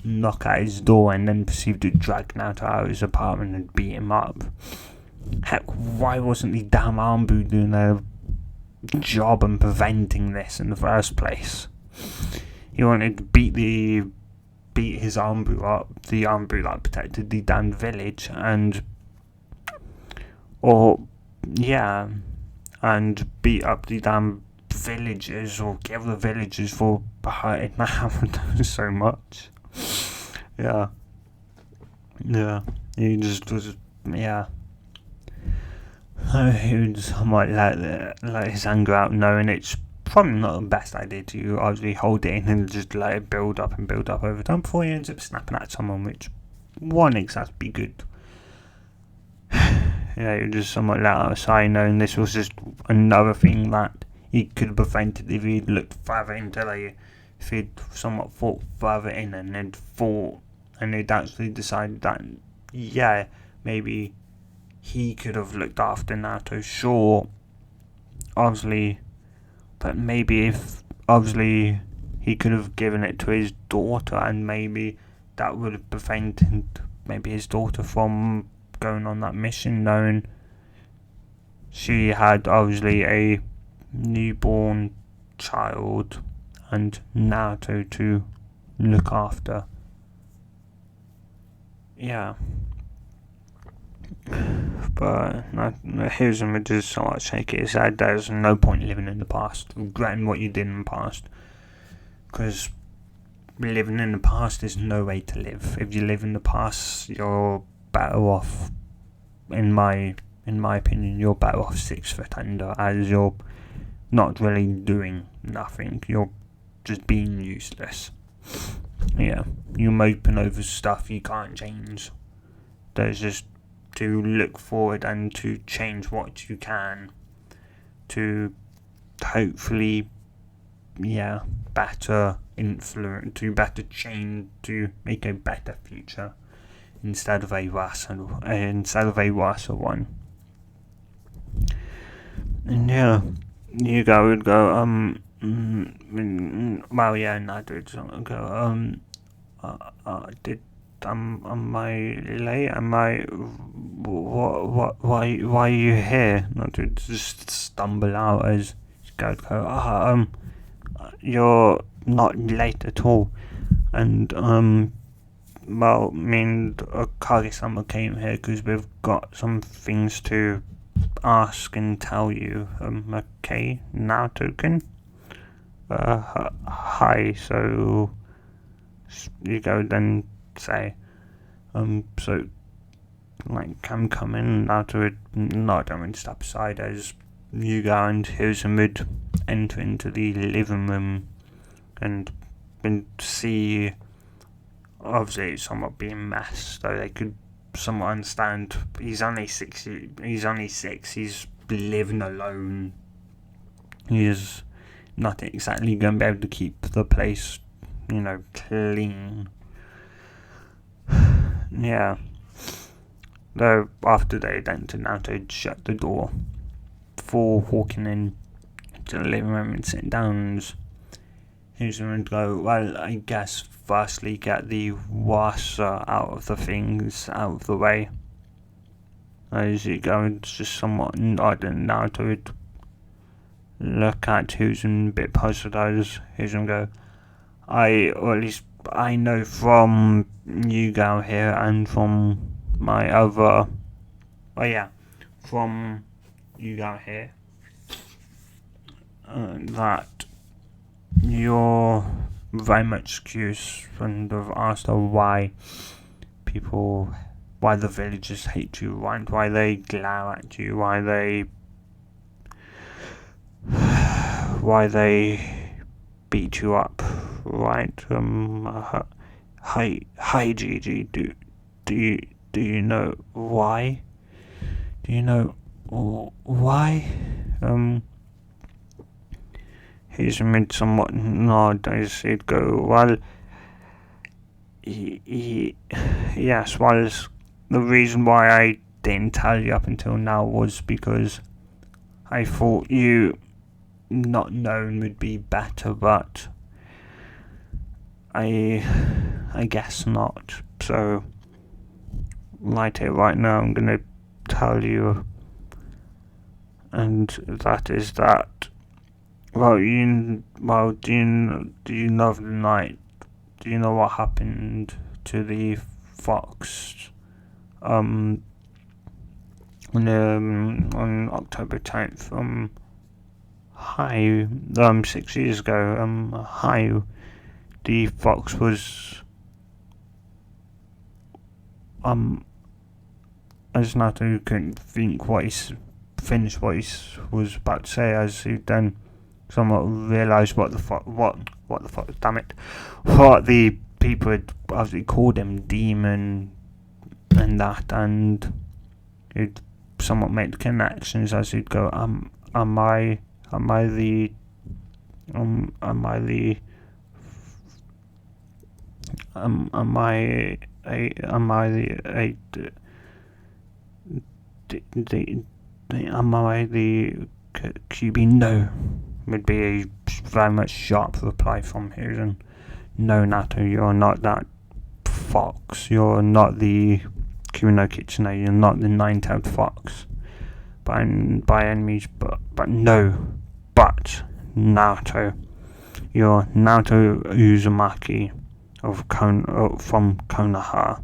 knock at his door, and then proceed to drag Naruto out of his apartment and beat him up. Heck, why wasn't the damn Armbu doing their job and preventing this in the first place? He wanted to beat his Armbu up, the Armbu that protected the damn village, and beat up the damn villagers, or kill the villagers for hurting Naruto so much. Yeah, he just was, he would somewhat let his anger out, knowing it's probably not the best idea to obviously hold it in and just let it build up over time before he ends up snapping at someone, which won't exactly be good. Yeah, he would just somewhat let out a sigh, knowing this was just another thing that he could have prevented if he'd looked further into if he'd somewhat thought further in and they'd actually decided that, yeah, maybe he could have looked after Naruto, sure, obviously, but maybe if, obviously, he could have given it to his daughter, and maybe that would have prevented maybe his daughter from going on that mission, knowing she had obviously a newborn child and Naruto to look after. Yeah. But Hiruzen would just somewhat shake his head. There's no point living in the past, regretting what you did in the past, because living in the past is no way to live. If you live in the past, you're better off, in my opinion, you're better off 6 foot under, as you're not really doing nothing. You're just being useless. Yeah, you're moping over stuff you can't change. There's just to look forward and to change what you can to hopefully, better influence, to better change, to make a better future instead of a worse one. And yeah, you would go, am I late? Why are you here? Not to just stumble out as go, you're not late at all. And, me and Kage-sama came here because we've got some things to ask and tell you. Okay, Naruto-kun? Hi, so you go then say, I'm coming. Naruto would nod and step aside as Yuga and Hiruzen would enter into the living room and see, obviously it's somewhat being a mess, so they could somewhat understand. He's only 6, he's living alone. He's not exactly going to be able to keep the place, clean. Yeah. Though after they'd entered, Naruto'd shut the door before walking in to the living room and sitting down. He's going to go, well, I guess firstly get the washer out of the way. As you go, it's just somewhat odd, and Naruto would look at Hiruzen a bit puzzled as Hiruzen go, I know from Yuga here and from my other, from Yuga here, that you're very much curious and have asked her why the villagers hate you, why they glare at you, why they why they beat you up, right? Hi, Gigi. Do you know why? Do you know why? He's made somewhat nod as he'd go. Well, yes. Well, the reason why I didn't tell you up until now was because I thought you not known would be better, but I guess not. So, right here, right now, I'm gonna tell you, and that is that. Well, do you know the night? Do you know what happened to the fox? On October 10th. Hi. 6 years ago. Hi. The fox was as Nato couldn't think finish what he was about to say, as he then somewhat realised what the fuck, damn it, what the people had obviously called him, demon, and that, and he'd somewhat made connections as he'd go, am I the QB? No, would be a very much sharp reply from here. And no, Nato, you're not that fox. You're not the Kuno Kitsune. You're not the nine-tailed fox. By any means, but no. But Naruto, you're Naruto Uzumaki from Konoha.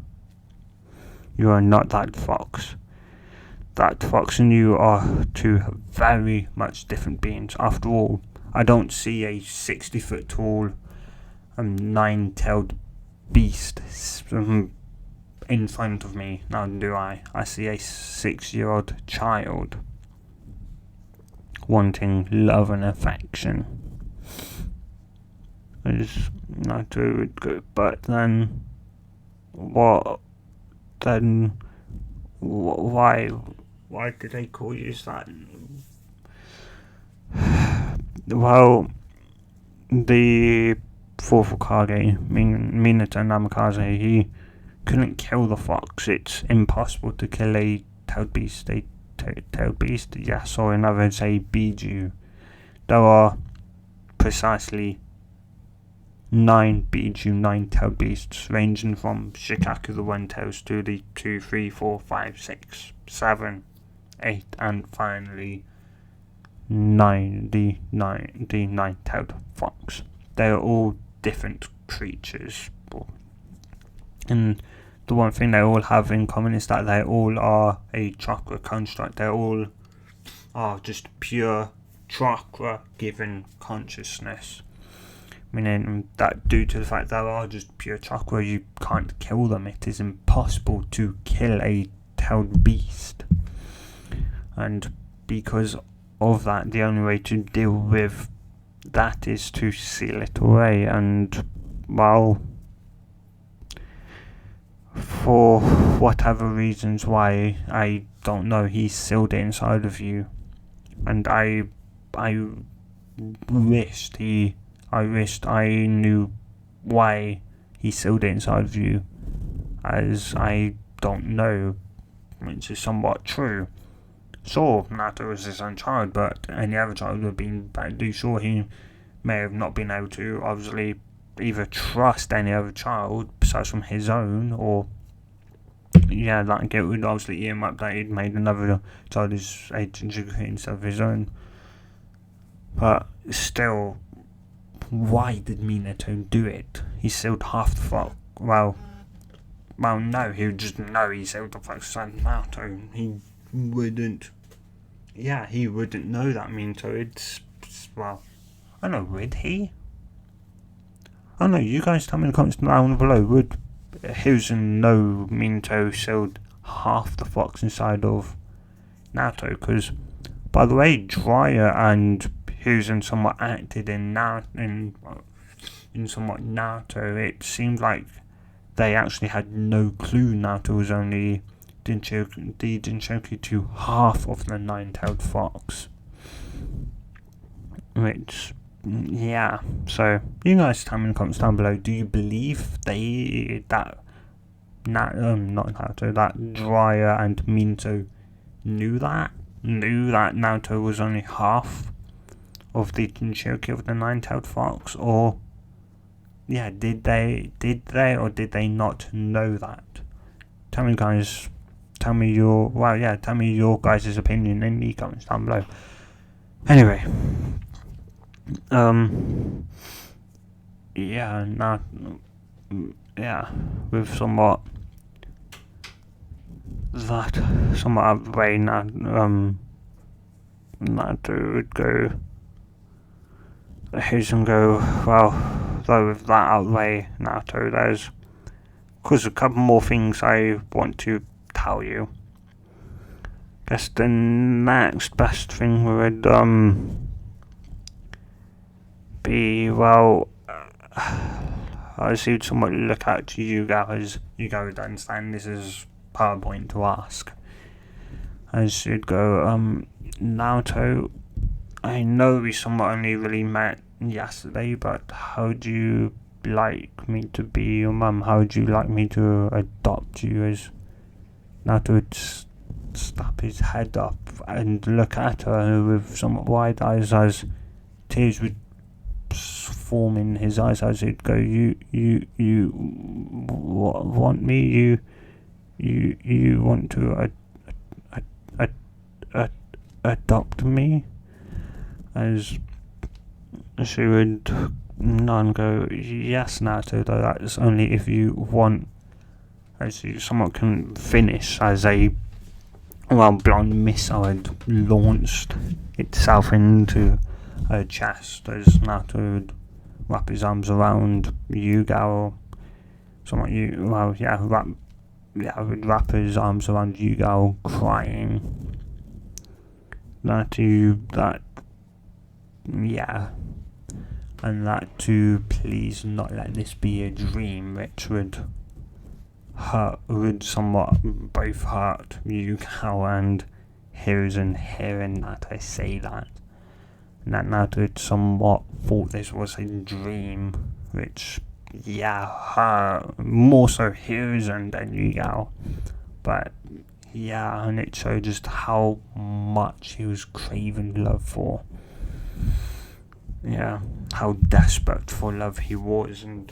You are not that fox. That fox and you are two very much different beings. After all, I don't see a 60-foot tall, nine-tailed beast in front of me. Now do I? I see a 6-year-old child wanting love and affection. It's not too good, but then what? Then why did they call you that? Well, the fourth Hokage, Minato Namikaze, he couldn't kill the fox. It's impossible to kill a tailed beast. Tailed beast, yes, or in other words, a Biju. There are precisely 9 Biju, 9-tailed beasts, ranging from Shikaku the One-Tails to the 2, 3, 4, 5, 6, 7, 8, and finally 9, the 9-tailed fox. They are all different creatures, and the one thing they all have in common is that they all are a chakra construct. They all are just pure chakra given consciousness, meaning that due to the fact they are just pure chakra, you can't kill them. It is impossible to kill a tailed beast, and because of that, the only way to deal with that is to seal it away. And well, for whatever reasons why, I don't know, he sealed it inside of you, and I wished I knew why he sealed it inside of you, as I don't know, which is somewhat true. Sure, Naruto was his own child, but any other child would have been badly sure. He may have not been able to obviously either trust any other child besides from his own, or that guilt would obviously eat him up that he'd made another child his age instead of his own. But still, why did Minato do it? He sealed half the fox. Well, no, he would just know he sealed the fox inside Naruto. He wouldn't know that Minato. Well, I don't know, would he? I don't know, you guys tell me in the comments down below, would Hiruzen know Minato sealed half the fox inside of Naruto? Because, by the way, Jiraiya and Hiruzen somewhat acted in somewhat Naruto, it seemed like they actually had no clue Naruto was only Jinshoku to half of the nine-tailed fox. Which, yeah. So you guys tell me in the comments down below. Do you believe that Dryer and Minato knew that Naruto was only half of the Jinshoku of the nine-tailed fox, or did they or did they not know that? Tell me guys. Tell me your guys' opinion in the comments down below. Anyway, with somewhat out of the way now, Naruto would go. Hiruzen go, well, though with that out of the way, Naruto, there's, of course, a couple more things I want to tell you. Guess the next best thing would, be, well, I would somewhat look at Yuga, as Yuga would understand this is part of the point to ask. As you'd go, Naruto, I know we somewhat only really met yesterday, but how do you like me to be your mum? How would you like me to adopt you? As Naruto would snap his head up and look at her with somewhat wide eyes, as tears would form in his eyes, as he'd go, you want me? You want to adopt me? As she would nod and go, yes, Naruto, though that's only if you want. As you somewhat can finish, as a blonde missile had launched itself into her chest, as Naruto would wrap his arms around Yuga, or somewhat would wrap his arms around Yuga, crying and that to please not let this be a dream, which would somewhat both hurt Yuga and Hiruzen hearing that I say that. And that Naruto had somewhat thought this was a dream, which, hurt more so Hiruzen than Yuga. But, and it showed just how much he was craving love for. How desperate for love he was, and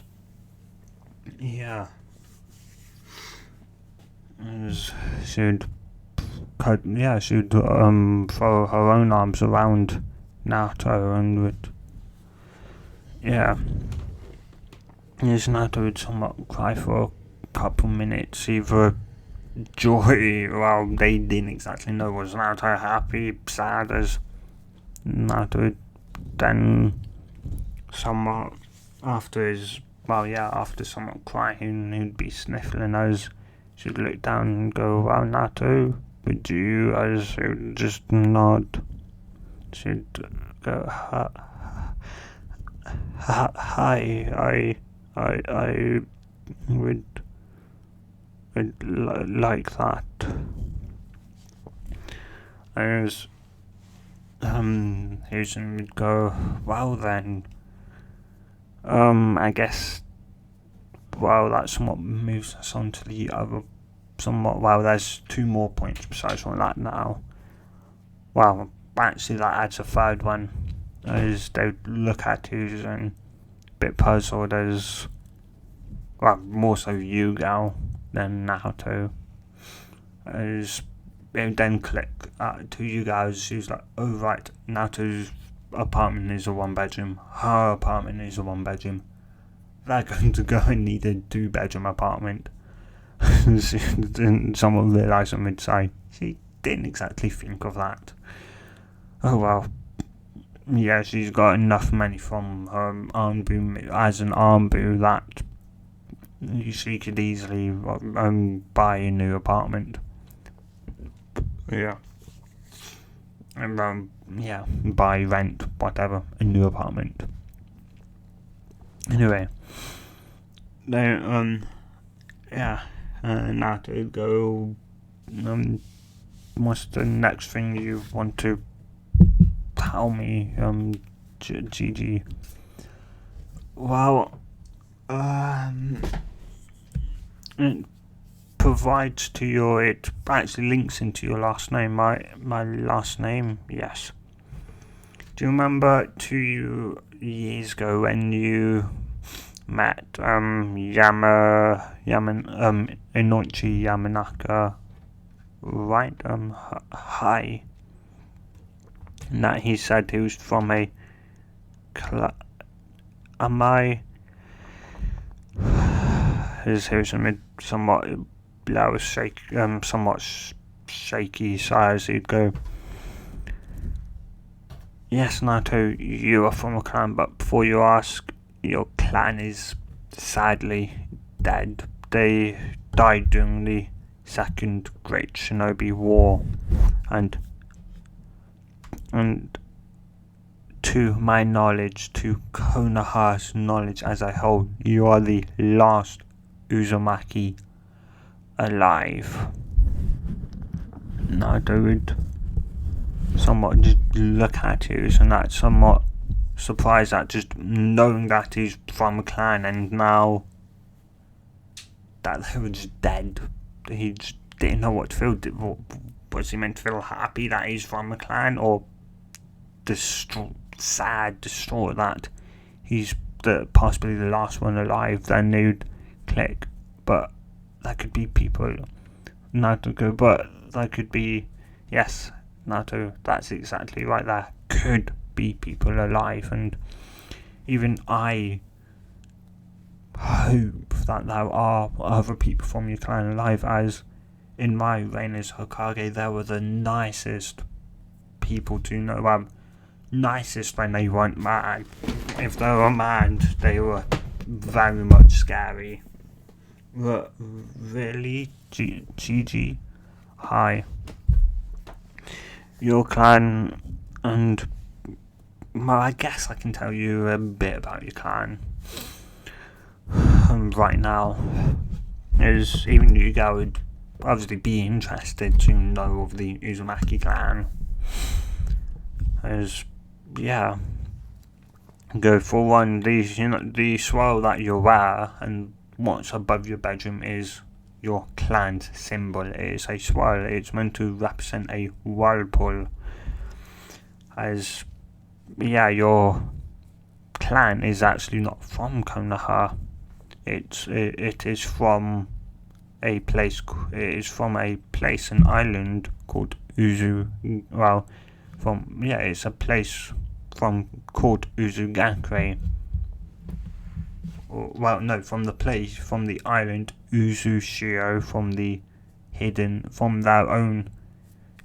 she'd throw her own arms around Naruto and would Naruto would somewhat cry for a couple minutes, either joy, well, they didn't exactly know, was Naruto happy, sad, as Naruto would then somewhat after somewhat crying, he'd be sniffling, as she'd look down and go, well, Naruto, would you? As he would just nod. She'd go, hi, I would like that. As Hiruzen would go, well then, I guess, that somewhat moves us on to the other, there's two more points besides all that now. Well, actually that adds a third one, as they would look at Hiruzen, a bit puzzled, as, more so Yuga than Naruto, as it would then click to Yuga, as she's like, oh right, Naruto's apartment is a one-bedroom, her apartment is a one-bedroom, they're going to go and need a two-bedroom apartment. Someone realised and would say, she didn't exactly think of that. Oh well, she's got enough money from her Armbu as an Armbu that she could easily buy a new apartment. and buy, rent, whatever, a new apartment. Anyway, then now to go. What's the next thing you want to tell me, Gigi? Well, it provides to your, it actually links into your last name, my last name, yes. Do you remember 2 years ago when you met, Inoichi Yamanaka, right, hi, and that he said he was from a, his somewhat somewhat shaky size, he'd go, yes, Naruto, you are from a clan, but before you ask, your clan is sadly dead. They died during the Second Great Shinobi War, and to my knowledge, to Konoha's knowledge as a whole, you are the last Uzumaki alive. Naruto would somewhat just look at you, and that's somewhat surprised at just knowing that he's from a clan, and now that they were just dead, he just didn't know what to feel. Was he meant to feel happy that he's from a clan, or distraught that he's possibly the last one alive? Then they'd click. But that could be people. Naruto, but that could be, yes, Naruto, that's exactly right, there could be people alive, and even I hope that there are other people from your clan alive, as in my reign as Hokage, there were the nicest people to know. Nicest when they weren't mad. If they were mad, they were very much scary. Really? Gigi? Hi. Your clan, and well, I guess I can tell you a bit about your clan. Right now, as even you guys would obviously be interested to know of the Uzumaki clan. As go for one, the swirl that you wear and what's above your bedroom is your clan's symbol. It is a swirl. It's meant to represent a whirlpool. As your clan is actually not from Konoha. It is from a place. It is from a place, an island called Uzu. Well, it's a place called Uzugakure. From the island Uzushio, from their own.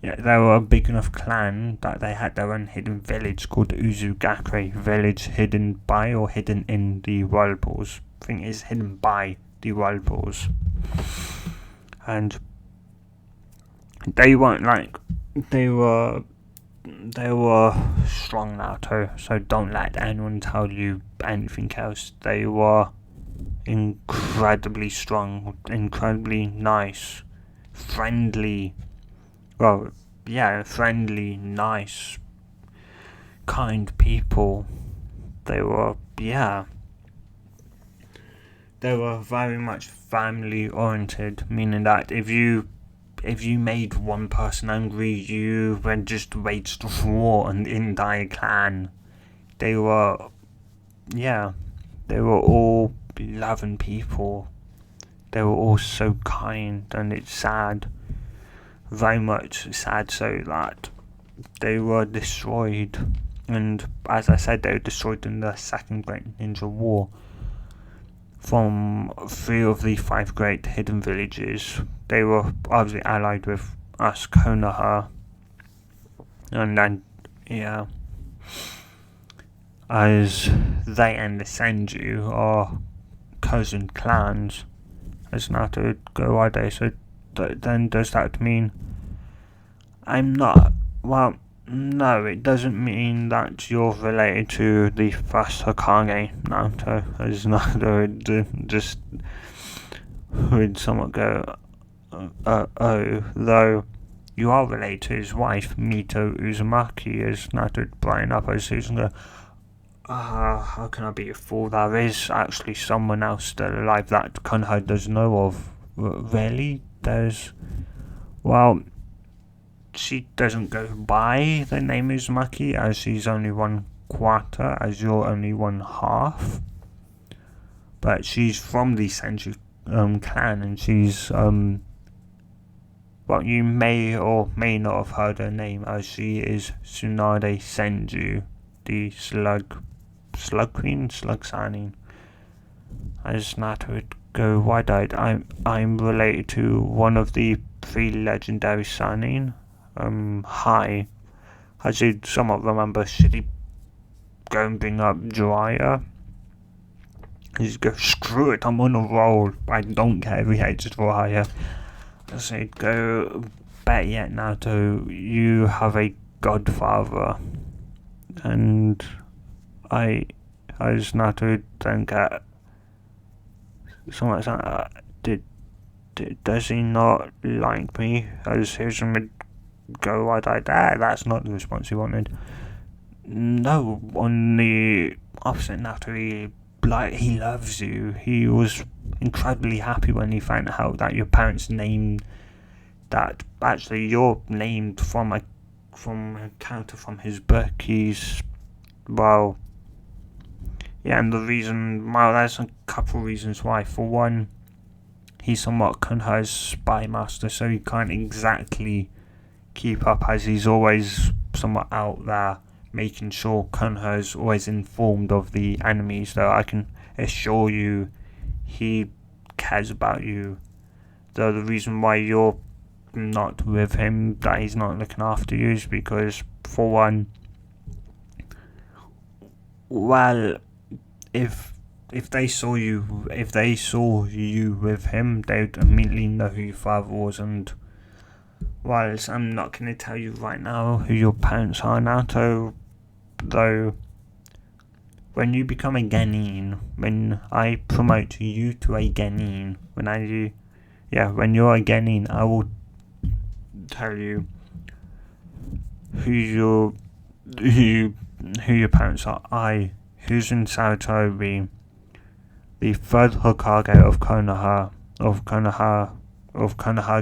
Yeah, they were a big enough clan that they had their own hidden village called Uzugakure village, hidden by or hidden in the whirlpools. I think it's hidden by the whirlpools. And they weren't they were strong, Naruto, so don't let anyone tell you anything else. They were incredibly strong, incredibly nice, friendly, friendly, nice, kind people. They were very much family oriented, meaning that if you made one person angry, you would just waged war on the entire clan. They were all loving people. They were all so kind, and it's sad, very much sad, so that they were destroyed. And as I said, they were destroyed in the Second Great Ninja War. From 3 of the 5 great hidden villages, they were obviously allied with us, Konoha, and then as they and the Senju are cousin clans, as Naruto go Wade. So then does that mean I'm not? Well, No, it doesn't mean that you're related to the first Hokage Naruto, as Naruto would just would somewhat go, oh, though you are related to his wife, Mito Uzumaki, as Naruto would brighten up as Susan go, how can I be a fool? There is actually someone else still alive that Konoha does know of. Really? Well, she doesn't go by the name Uzumaki, as she's only 1/4, as you're only 1/2. But she's from the Senju clan, and she's, well, you may or may not have heard her name, as she is Tsunade Senju, the slug queen, slug signing. As Nato would go wide-eyed, I'm related to one of the 3 legendary signing. Hi. I should somewhat remember, should he go and bring up Jiraiya? He's go, screw it, I'm on a roll. I don't care if he hates Jiraiya. I said, go, better yet, Naruto, you have a godfather. And as Naruto then get something like that, does he not like me? As here's him go wide-eyed, that's not the response he wanted. No, on the opposite, Naruto, he loves you. He was incredibly happy when he found out that your parents named that actually you're named from a character from his book. He's, well, yeah, and the reason, well, there's a couple reasons why. For one, he's somewhat Konoha's spy master, so he can't exactly keep up, as he's always somewhat out there making sure Konoha's always informed of the enemies, though I can assure you he cares about you. Though the reason why you're not with him, that he's not looking after you, is because, for one, well, if they saw you with him, they'd immediately know who your father was. And whilst I'm not going to tell you right now who your parents are, Naruto, though, when you become a Genin, when I promote you to a Genin, when you're a Genin, I will tell you who your parents are. Hizen Sarutobi, the 3rd Hokage of Konoha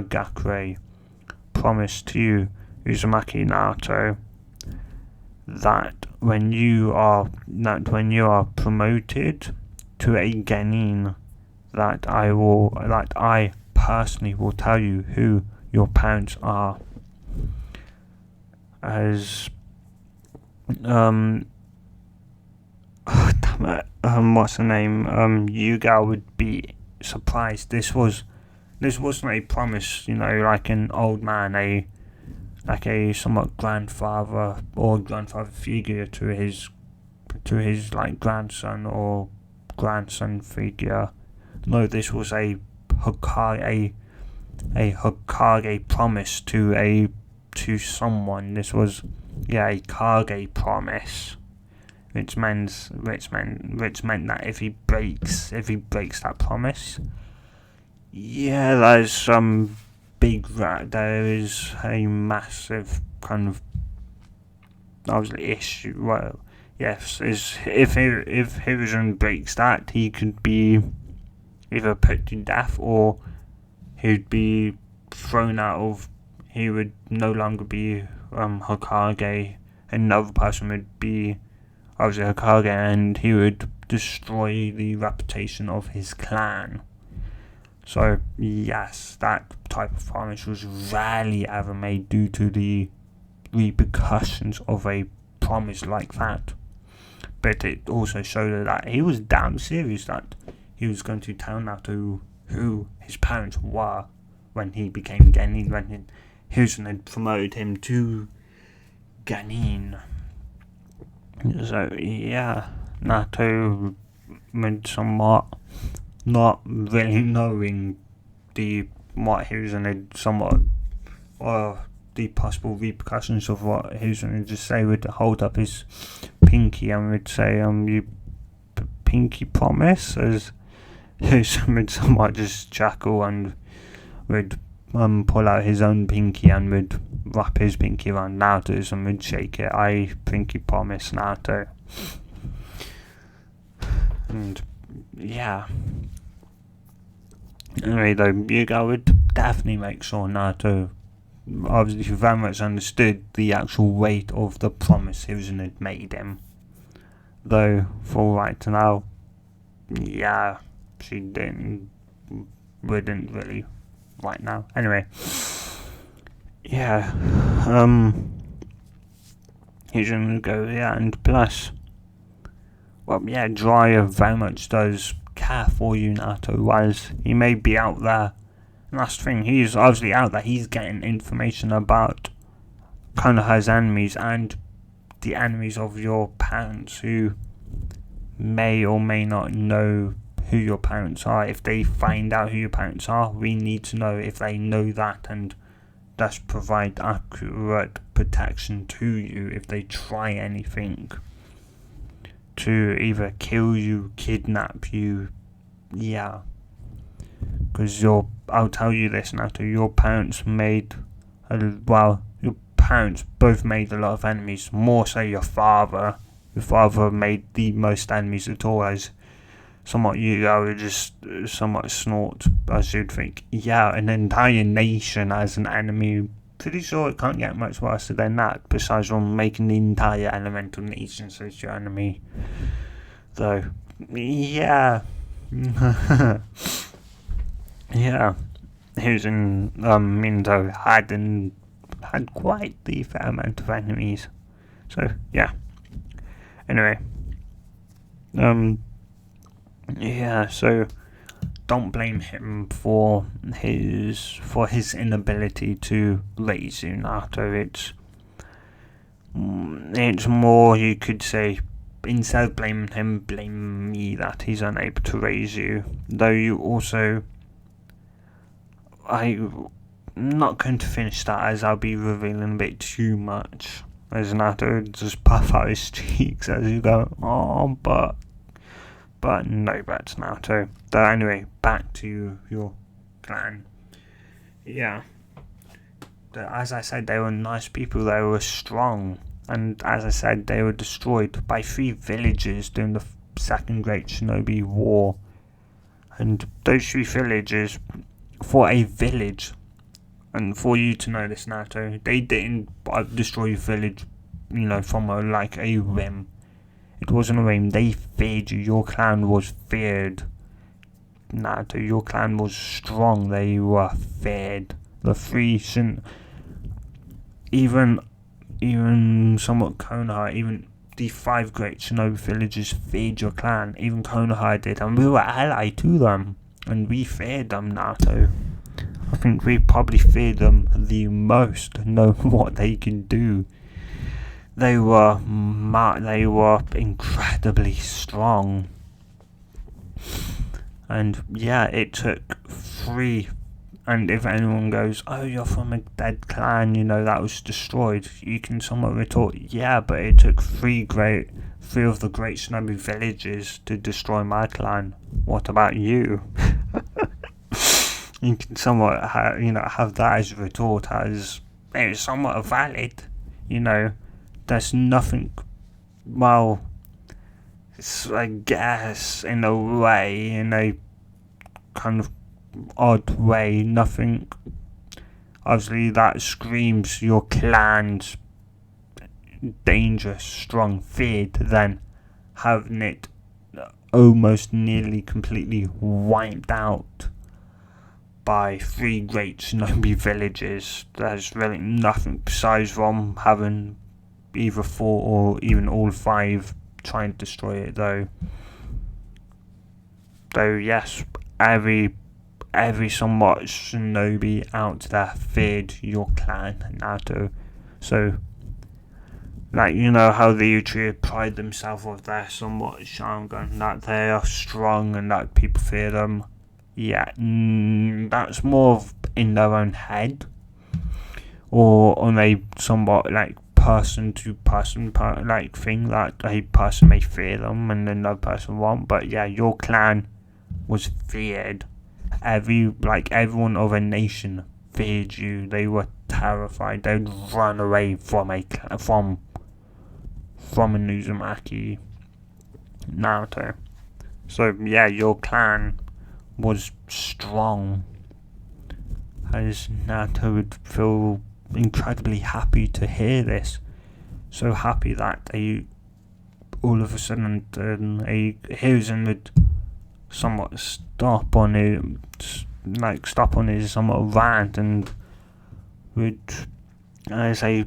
Gakure, promised to you, Uzumaki Naruto, that when you are promoted to a Genin, that I personally will tell you who your parents are. As what's the name? Yuga would be surprised. This wasn't a promise, like an old man, a somewhat grandfather or grandfather figure to his like grandson or grandson figure. No, this was a Hokage promise to someone. This was a Kage promise, which meant that if he breaks that promise, there's some there is a massive kind of obviously issue. Well, yes, if Hiruzen breaks that, he could be either put to death or he'd be thrown out of. He would no longer be Hokage. Another person would be obviously Hokage, and he would destroy the reputation of his clan. So yes, that type of promise was rarely ever made due to the repercussions of a promise like that. But it also showed that he was damn serious, that he was going to tell Naruto who his parents were when he became Genin, when Hiruzen had promoted him to Genin. So Naruto went somewhat not really knowing what Hiruzen had somewhat, or the possible repercussions of what he was going to just say, would hold up his pinky and would say, you pinky promise, as someone might just chuckle and would pull out his own pinky and would wrap his pinky around Naruto's and would shake it. I pinky promise, Naruto. And yeah. Anyway, though, Yuga would definitely make sure Naruto obviously very much understood the actual weight of the promise Hiruzen had made him. Though, for right now, yeah, she wouldn't really right now. Anyway, yeah, Hiruzen would go, yeah, and plus, well, yeah, Jiraiya very much does care for you, Naruto, whilst he may be out there. And that's the thing, he's obviously out there, he's getting information about Konoha's enemies and the enemies of your parents, who may or may not know who your parents are. If they find out who your parents are, we need to know if they know that, and thus provide accurate protection to you if they try anything to either kill you, kidnap you, yeah. Because I'll tell you this, Naruto, your parents both made a lot of enemies, more so your father. Your father made the most enemies at all, as somewhat I would just somewhat snort, as you'd think, yeah, an entire nation as an enemy. Pretty sure it can't get much worse than that, besides from making the entire elemental nation as your enemy. Though, yeah. Yeah. Hiruzen Mindo had quite the fair amount of enemies. So, yeah. Anyway. Yeah, so don't blame him for his inability to raise you, Naruto. It's more, you could say, instead of blaming him, blame me that he's unable to raise you. Though you also, I'm not going to finish that, as I'll be revealing a bit too much, as Naruto just puff out his cheeks as you go, oh, but no, that's Naruto. But anyway, back to your clan. Yeah. As I said, they were nice people, they were strong. And as I said, they were destroyed by 3 villages during the Second Great Shinobi War. And those 3 villages, for a village, and for you to know this, Naruto, they didn't destroy your village, from a whim. It wasn't a whim, they feared you, your clan was feared. Naruto, your clan was strong, they were feared. The 3 shouldn't, even somewhat Konoha, even the 5 great shinobi villages feared your clan, even Konoha did, and we were allied to them, and we feared them, Naruto. I think we probably feared them the most, knowing what they can do. They were incredibly strong. And yeah, it took 3, and if anyone goes, oh, you're from a dead clan, that was destroyed, you can somewhat retort, yeah, but it took 3 of the great shinobi villages to destroy my clan. What about you? You can somewhat have that as a retort, as it's somewhat valid. There's nothing, well, it's, I guess, in a way, in a kind of odd way, nothing obviously that screams your clan's dangerous, strong, feared, than having it almost nearly completely wiped out by 3 great shinobi villages. There's really nothing besides from having either 4 or even all 5 trying to destroy it, though yes, every somewhat shinobi out there feared your clan, Naruto. So, how the Uchiha pride themselves of their somewhat Sharingan, that they are strong and that people fear them. Yeah, that's more in their own head. or on a somewhat like person to person like thing that a person may fear them and another person won't. But yeah, your clan was feared. Everyone of a nation feared you. They were terrified. They'd run away from a Uzumaki Naruto. So yeah, your clan was strong. As Naruto would feel incredibly happy to hear this. So happy that all of a sudden a Hiruzen would somewhat stop on his somewhat rant, and would, as a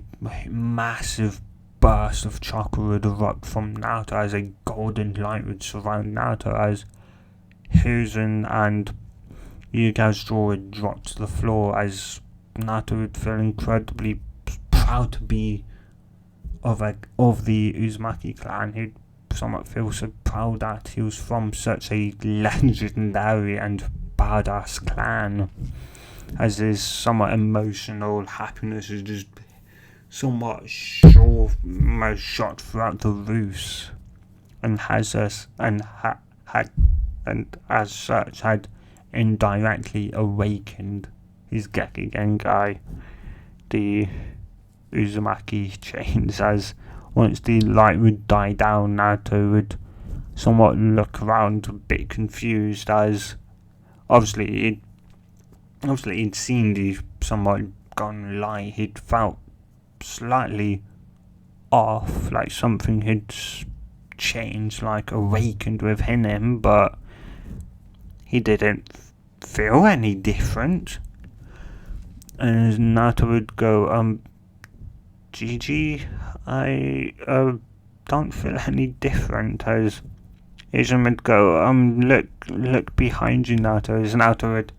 massive burst of chakra would erupt from Naruto, as a golden light would surround Naruto, as Hiruzen and Yuga's jaw would drop to the floor, as Naruto would feel incredibly proud to be of the Uzumaki clan. He'd somewhat feel so proud that he was from such a legendary and badass clan, as his somewhat emotional happiness is just somewhat shot throughout the roofs, and as such had indirectly awakened his Gekigenkai, the Uzumaki chains. As once the light would die down, Naruto would somewhat look around a bit confused, as obviously he'd seen the somewhat gone light. He'd felt slightly off, like something had changed, like awakened within him, but he didn't feel any different. And Naruto would go, GG, I don't feel any different. As Asian would go, look behind you, Naruto. As Naruto would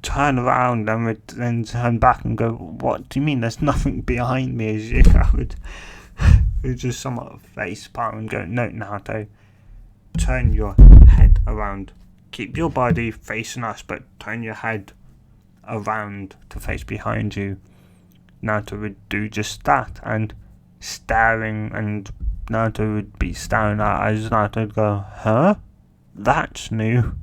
turn around and would then turn back and go, what do you mean there's nothing behind me? As you would just somewhat face palm and go, no, Naruto, turn your head around. Keep your body facing us, but turn your head around to face behind you. Naruto would do just that, and Naruto would be staring at, as Naruto would go, huh? That's new.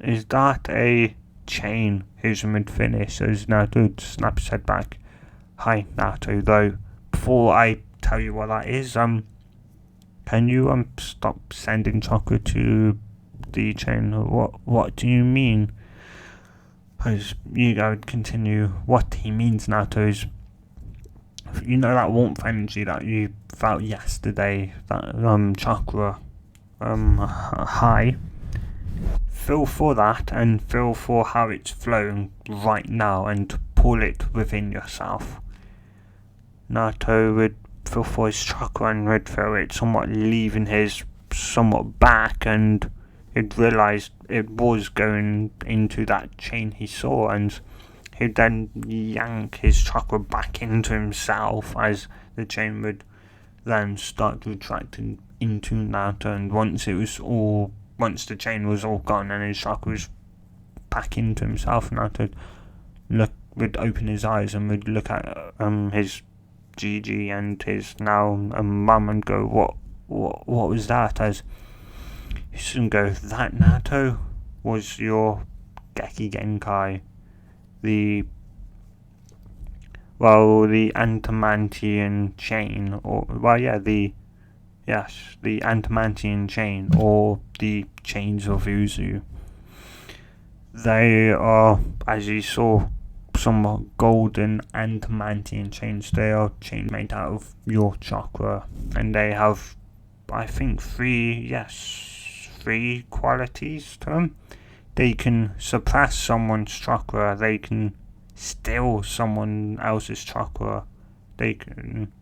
Is that a chain? Hiruzen would finish, as Naruto would snap his head back. Hi, Naruto, though, before I tell you what that is, can you stop sending chakra to the chain? What do you mean? As Yuga would continue, what he means, Naruto, is, you know that warmth energy that you felt yesterday, that chakra high, feel for that, and feel for how it's flowing right now, and pull it within yourself. Naruto would feel for his chakra and would feel it somewhat leaving his somewhat back, and he'd realised it was going into that chain he saw, and he'd then yank his chakra back into himself, as the chain would then start retracting into Naruto. And once the chain was all gone and his chakra was back into himself, Naruto would open his eyes and would look at his Gigi and his now mum and go, what was that? As he shouldn't go, that, Naruto, was your Geki Genkai, the Antimantian chain, the Antimantian chain, or the chains of Uzu. They are, as you saw, somewhat golden Antimantian chains. They are chains made out of your chakra, and they have, I think, three qualities to them. They can suppress someone's chakra, they can steal someone else's chakra, they can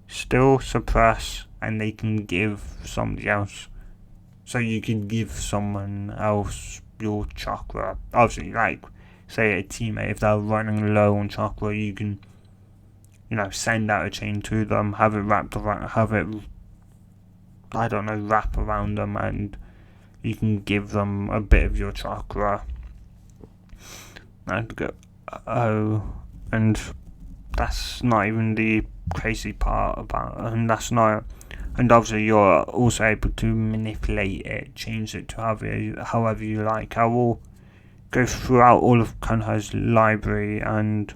still suppress, and they can give somebody else. So you can give someone else your chakra. Obviously, like, say a teammate, if they're running low on chakra, you can, send out a chain to them, have it wrap around them, and you can give them a bit of your chakra. I'd go, oh, and that's not even the crazy part about, and that's not, and obviously you're also able to manipulate it, change it to however you like. I will go throughout all of Kanha's library and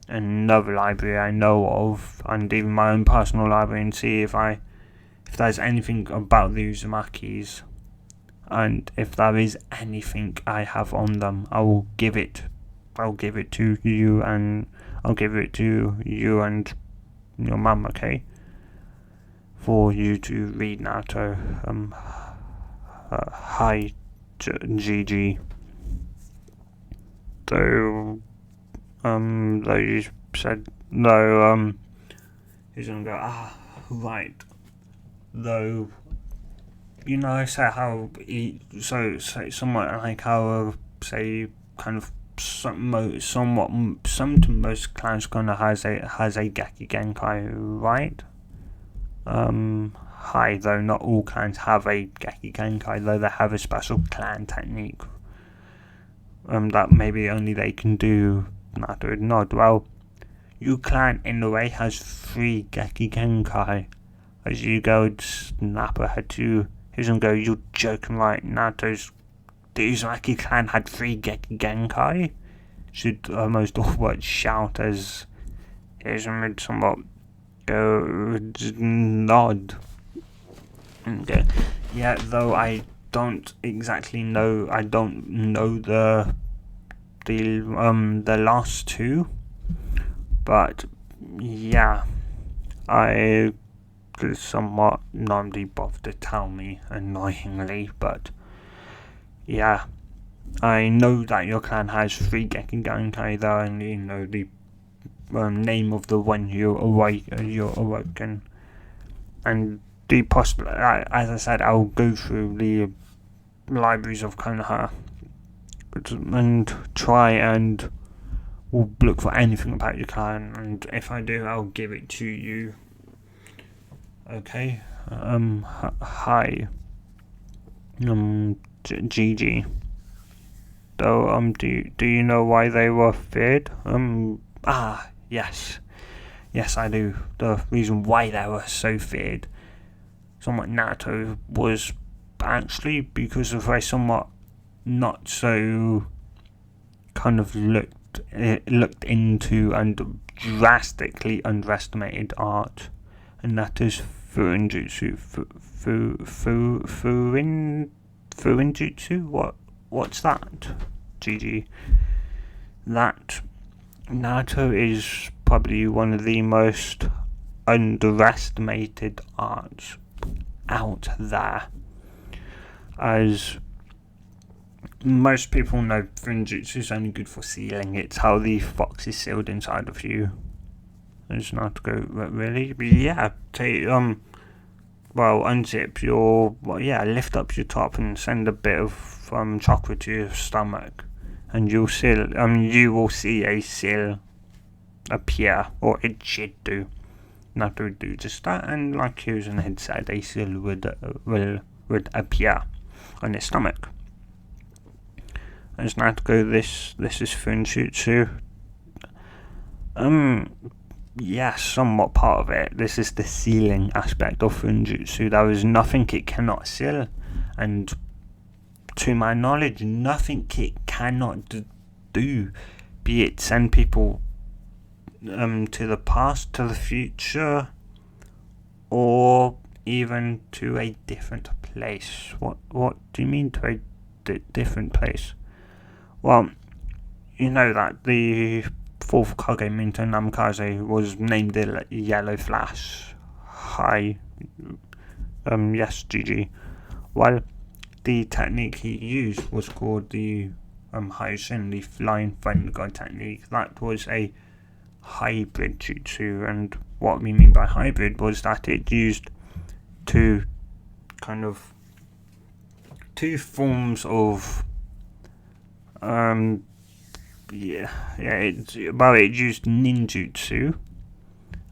another library I know of, and even my own personal library, and see if there's anything about the Uzumakis, and if there is anything I have on them, I'll give it to you, and I'll give it to you and your mum, okay? For you to read Naruto. Hi, Gigi. Though you said no, he's gonna go, right. Though, I say how, somewhat like how, say, kind of, somewhat, some to most clans kind of has a Geki Genkai, right? Hi, though not all clans have a Geki Genkai, though they have a special clan technique. That maybe only they can do. Not well. Your clan in a way has 3 Geki Genkai. As you go, Snapper had 2. He's gonna go, you're joking, right? The Uzumaki clan had 3 Geki Genkai? Should almost all but shout as here's somewhat go nod. Okay. Yeah, though I don't exactly know. I don't know the last 2, but yeah, I somewhat nobody bothered to tell me, annoyingly, but yeah, I know that your clan has 3 Geki Genkai though, and you know the name of the one you're awoken, and the possible. As I said, I'll go through the libraries of Konoha and try and will look for anything about your clan, and if I do, I'll give it to you. Okay. Hi. Gigi. Though, do you know why they were feared? Yes. Yes, I do. The reason why they were so feared, somewhat Naruto, was actually because of a somewhat not so kind of looked into and drastically underestimated art, and that is Fuinjutsu. Fuinjutsu? What's that? Gigi. That Naruto is probably one of the most underestimated arts out there, as most people know Fuinjutsu is only good for sealing. It's how the fox is sealed inside of you. It's not to go really, but yeah. Unzip your, lift up your top and send a bit of chocolate to your stomach, and you will see a seal appear, or it should do. Not to do just that, and like Susan had said, a seal would appear on its stomach. As not to go, this is Fuinjutsu. Yes, somewhat part of it. This is the sealing aspect of Fuinjutsu. There is nothing it cannot seal, and to my knowledge, nothing it cannot do, be it send people to the past, to the future, or even to a different place. What do you mean to a different place? Well, you know that the 4th Kage Minto Namikaze was named the Yellow Flash. Hi. Yes, Gigi. Well, the technique he used was called the Hyosin, the Flying Thunder God technique. That was a hybrid jutsu, and what we mean by hybrid was that it used two forms of it used ninjutsu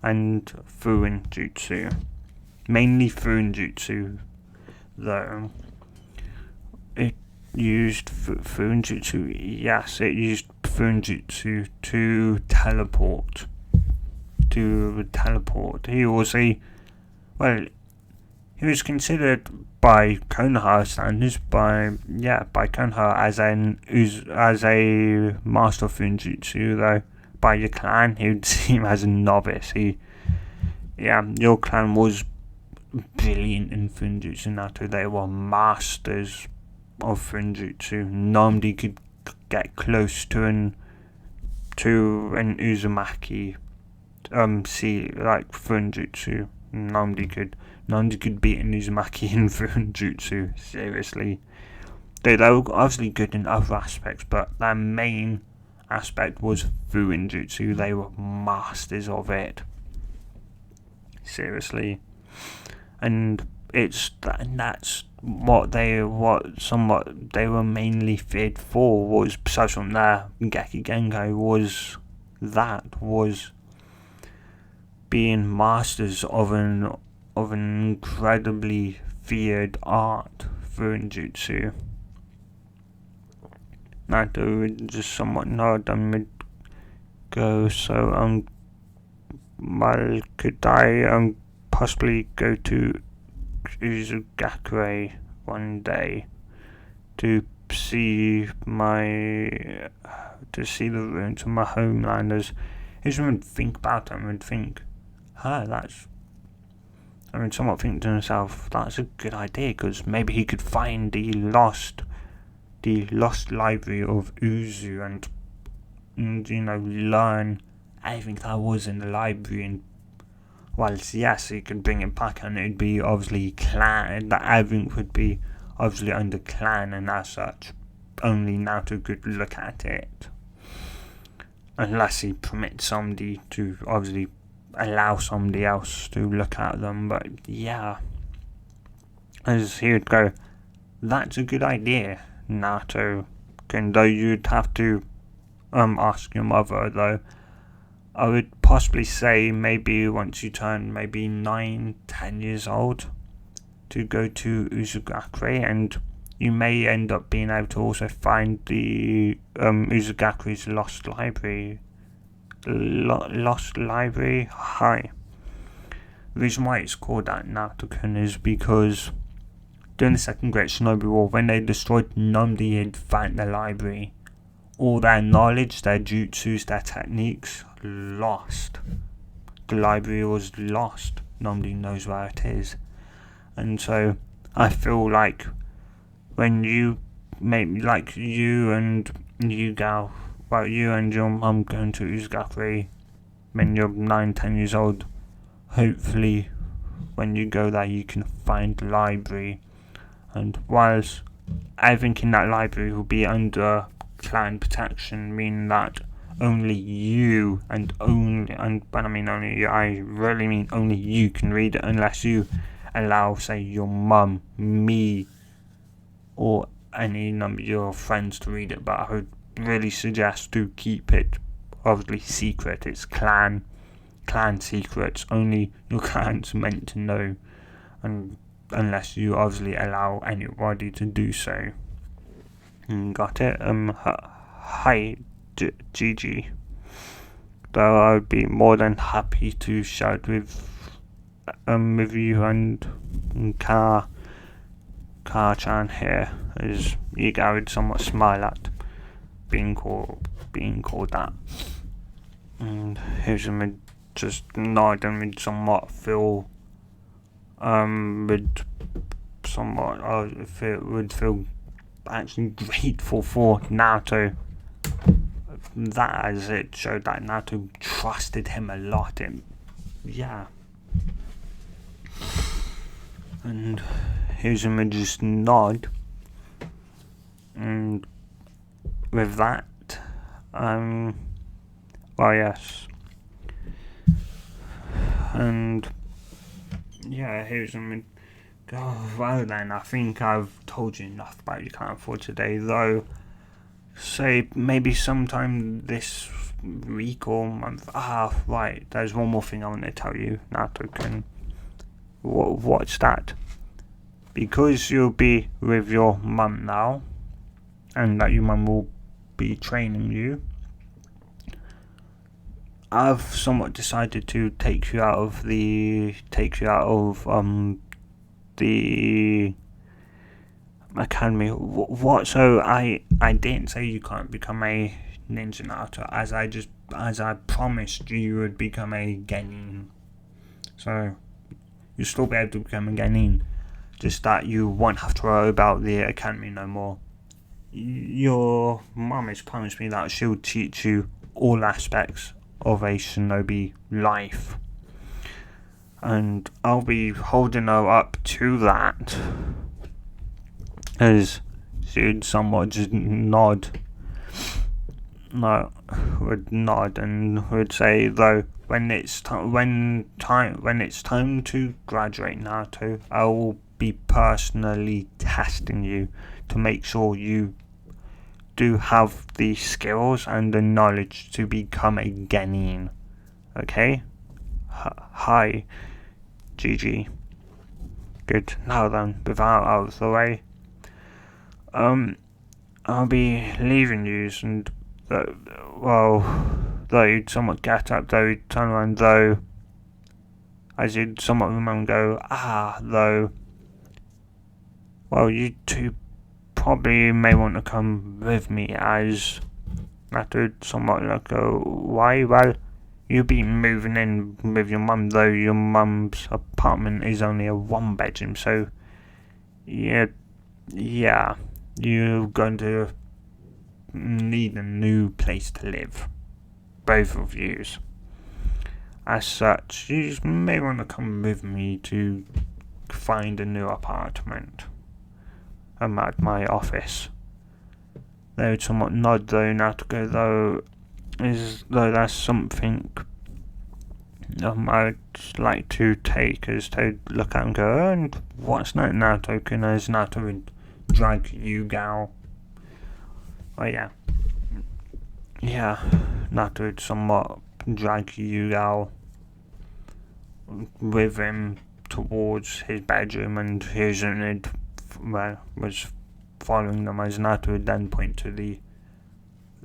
and fuinjutsu, mainly fuinjutsu, though. It used fuinjutsu, yes, it used Funjutsu to teleport. He was he was considered by Konoha standards, by Konoha as a master of Funjutsu, though by your clan he would see him as a novice. Your clan was brilliant in Funjutsu Naruto. They were masters of Funjutsu. Nobody could get close to an Uzumaki Funjutsu. Nobody could beat an Uzumaki in Funjutsu, seriously. They were obviously good in other aspects, but their main aspect was Funjutsu. They were masters of it, seriously. And that's what they were mainly feared for, was, besides from their Geki Genkai, was being masters of an incredibly feared art, Funjutsu. Naruto just somewhat nod and go, so could I possibly go to Uzugakure one day to see the ruins of my homeland? As Uzuma would think about it and would think, somewhat think to himself, that's a good idea, because maybe he could find the lost library of Uzu and learn everything that was in the library. And yes, he could bring it back, and it'd be obviously clan, that everything would be obviously under clan, and as such only Naruto could look at it, unless he permits somebody to obviously allow somebody else to look at them. But as he would go, that's a good idea, Naruto. Though you'd have to ask your mother, though. I would possibly say maybe once you turn maybe 9-10 years old to go to Uzugakure, and you may end up being able to also find the Uzugakure's lost library. Hi. The reason why it's called that, Naruto-kun, is because during the Second Great Shinobi War, when they destroyed, nobody had found the library. All their knowledge, their jutsus, their techniques, lost. The library was lost. Nobody knows where it is. And so I feel like when you you and your mum going to Uzugakure when you're 9-10 years old, hopefully when you go there you can find the library, and whilst everything in that library will be under clan protection, meaning that only you when I mean only you, I really mean only you can read it, unless you allow, say, your mum, me, or any number of your friends to read it. But I would really suggest to keep it obviously secret. It's clan secrets. Only your clan's meant to know, and unless you obviously allow anybody to do so. Got it? Hi, Gigi. Though I would be more than happy to share it with you and Car-chan here, as you would somewhat smile at being called that. And here's him just nod and would somewhat feel would feel actually grateful for Naruto, that as it showed that Naruto trusted him a lot. And here's him just nod, and with that, yes, and here's him. Well then, I think I've told you enough about your clan for today, though. Say maybe sometime this week or month. Right, there's one more thing I want to tell you, Naruto-kun. What's that? Because you'll be with your mum now, and that your mum will be training you, I've somewhat decided to take you out of the academy. What? So I didn't say you can't become a ninja Naruto, as I promised you would become a genin. So you'll still be able to become a genin, just that you won't have to worry about the academy no more. Your mum has promised me that she'll teach you all aspects of a shinobi life, and I'll be holding her up to that, as she'd somewhat just nod. No, would nod and would say, though, when it's time to graduate Naruto, I will be personally testing you to make sure you do have the skills and the knowledge to become a genin. Okay? Hi, GG. Good. Now then, with that out of the way, I'll be leaving you, and though you'd somewhat get up, though you'd turn around, though, as you'd somewhat remember, go, though, well, you two probably may want to come with me, as that would somewhat like go, why? Well, you'll be moving in with your mum, though your mum's apartment is only a one bedroom, so yeah, you're going to need a new place to live, both of yous. As such, you may want to come with me to find a new apartment. I'm at my office. They would somewhat nod, though, not to go, though that's something I'd like to take, as to look at and go, and what's that Naruto? As Naruto would drag you, gal. Oh yeah, Naruto would somewhat drag you, gal, with him towards his bedroom, and his unit was following them, as Naruto would then point to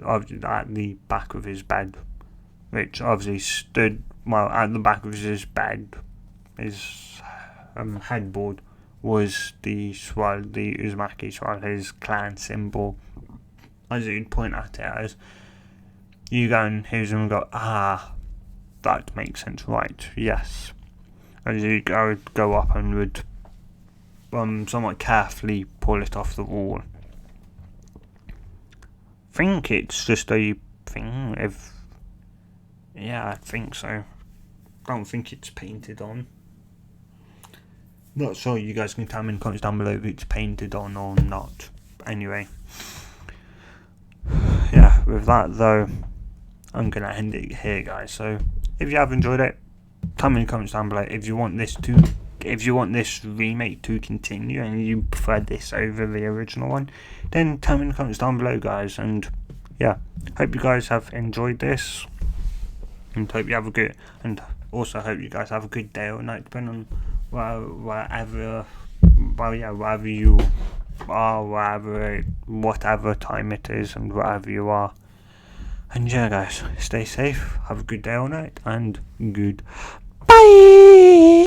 at the back of his bed, which obviously stood at the back of his bed. His headboard was the Uzumaki sword, his clan symbol. As he'd point at it, as you go and hear him go, that makes sense, right? Yes. As you go up and would somewhat carefully pull it off the wall. Think it's just a thing. I think so. Don't think it's painted on. Not sure. You guys can tell me in the comments down below if it's painted on or not. Anyway, yeah. With that though, I'm gonna end it here, guys. So if you have enjoyed it, tell me in the comments down below if you want this remake to continue and you prefer this over the original one, then tell me in the comments down below, guys. And yeah, hope you guys have enjoyed this, and hope you have a good, and also hope you guys have a good day or night, depending on wherever you are, whatever time it is, and wherever you are. And yeah, guys, stay safe, have a good day or night, and good bye.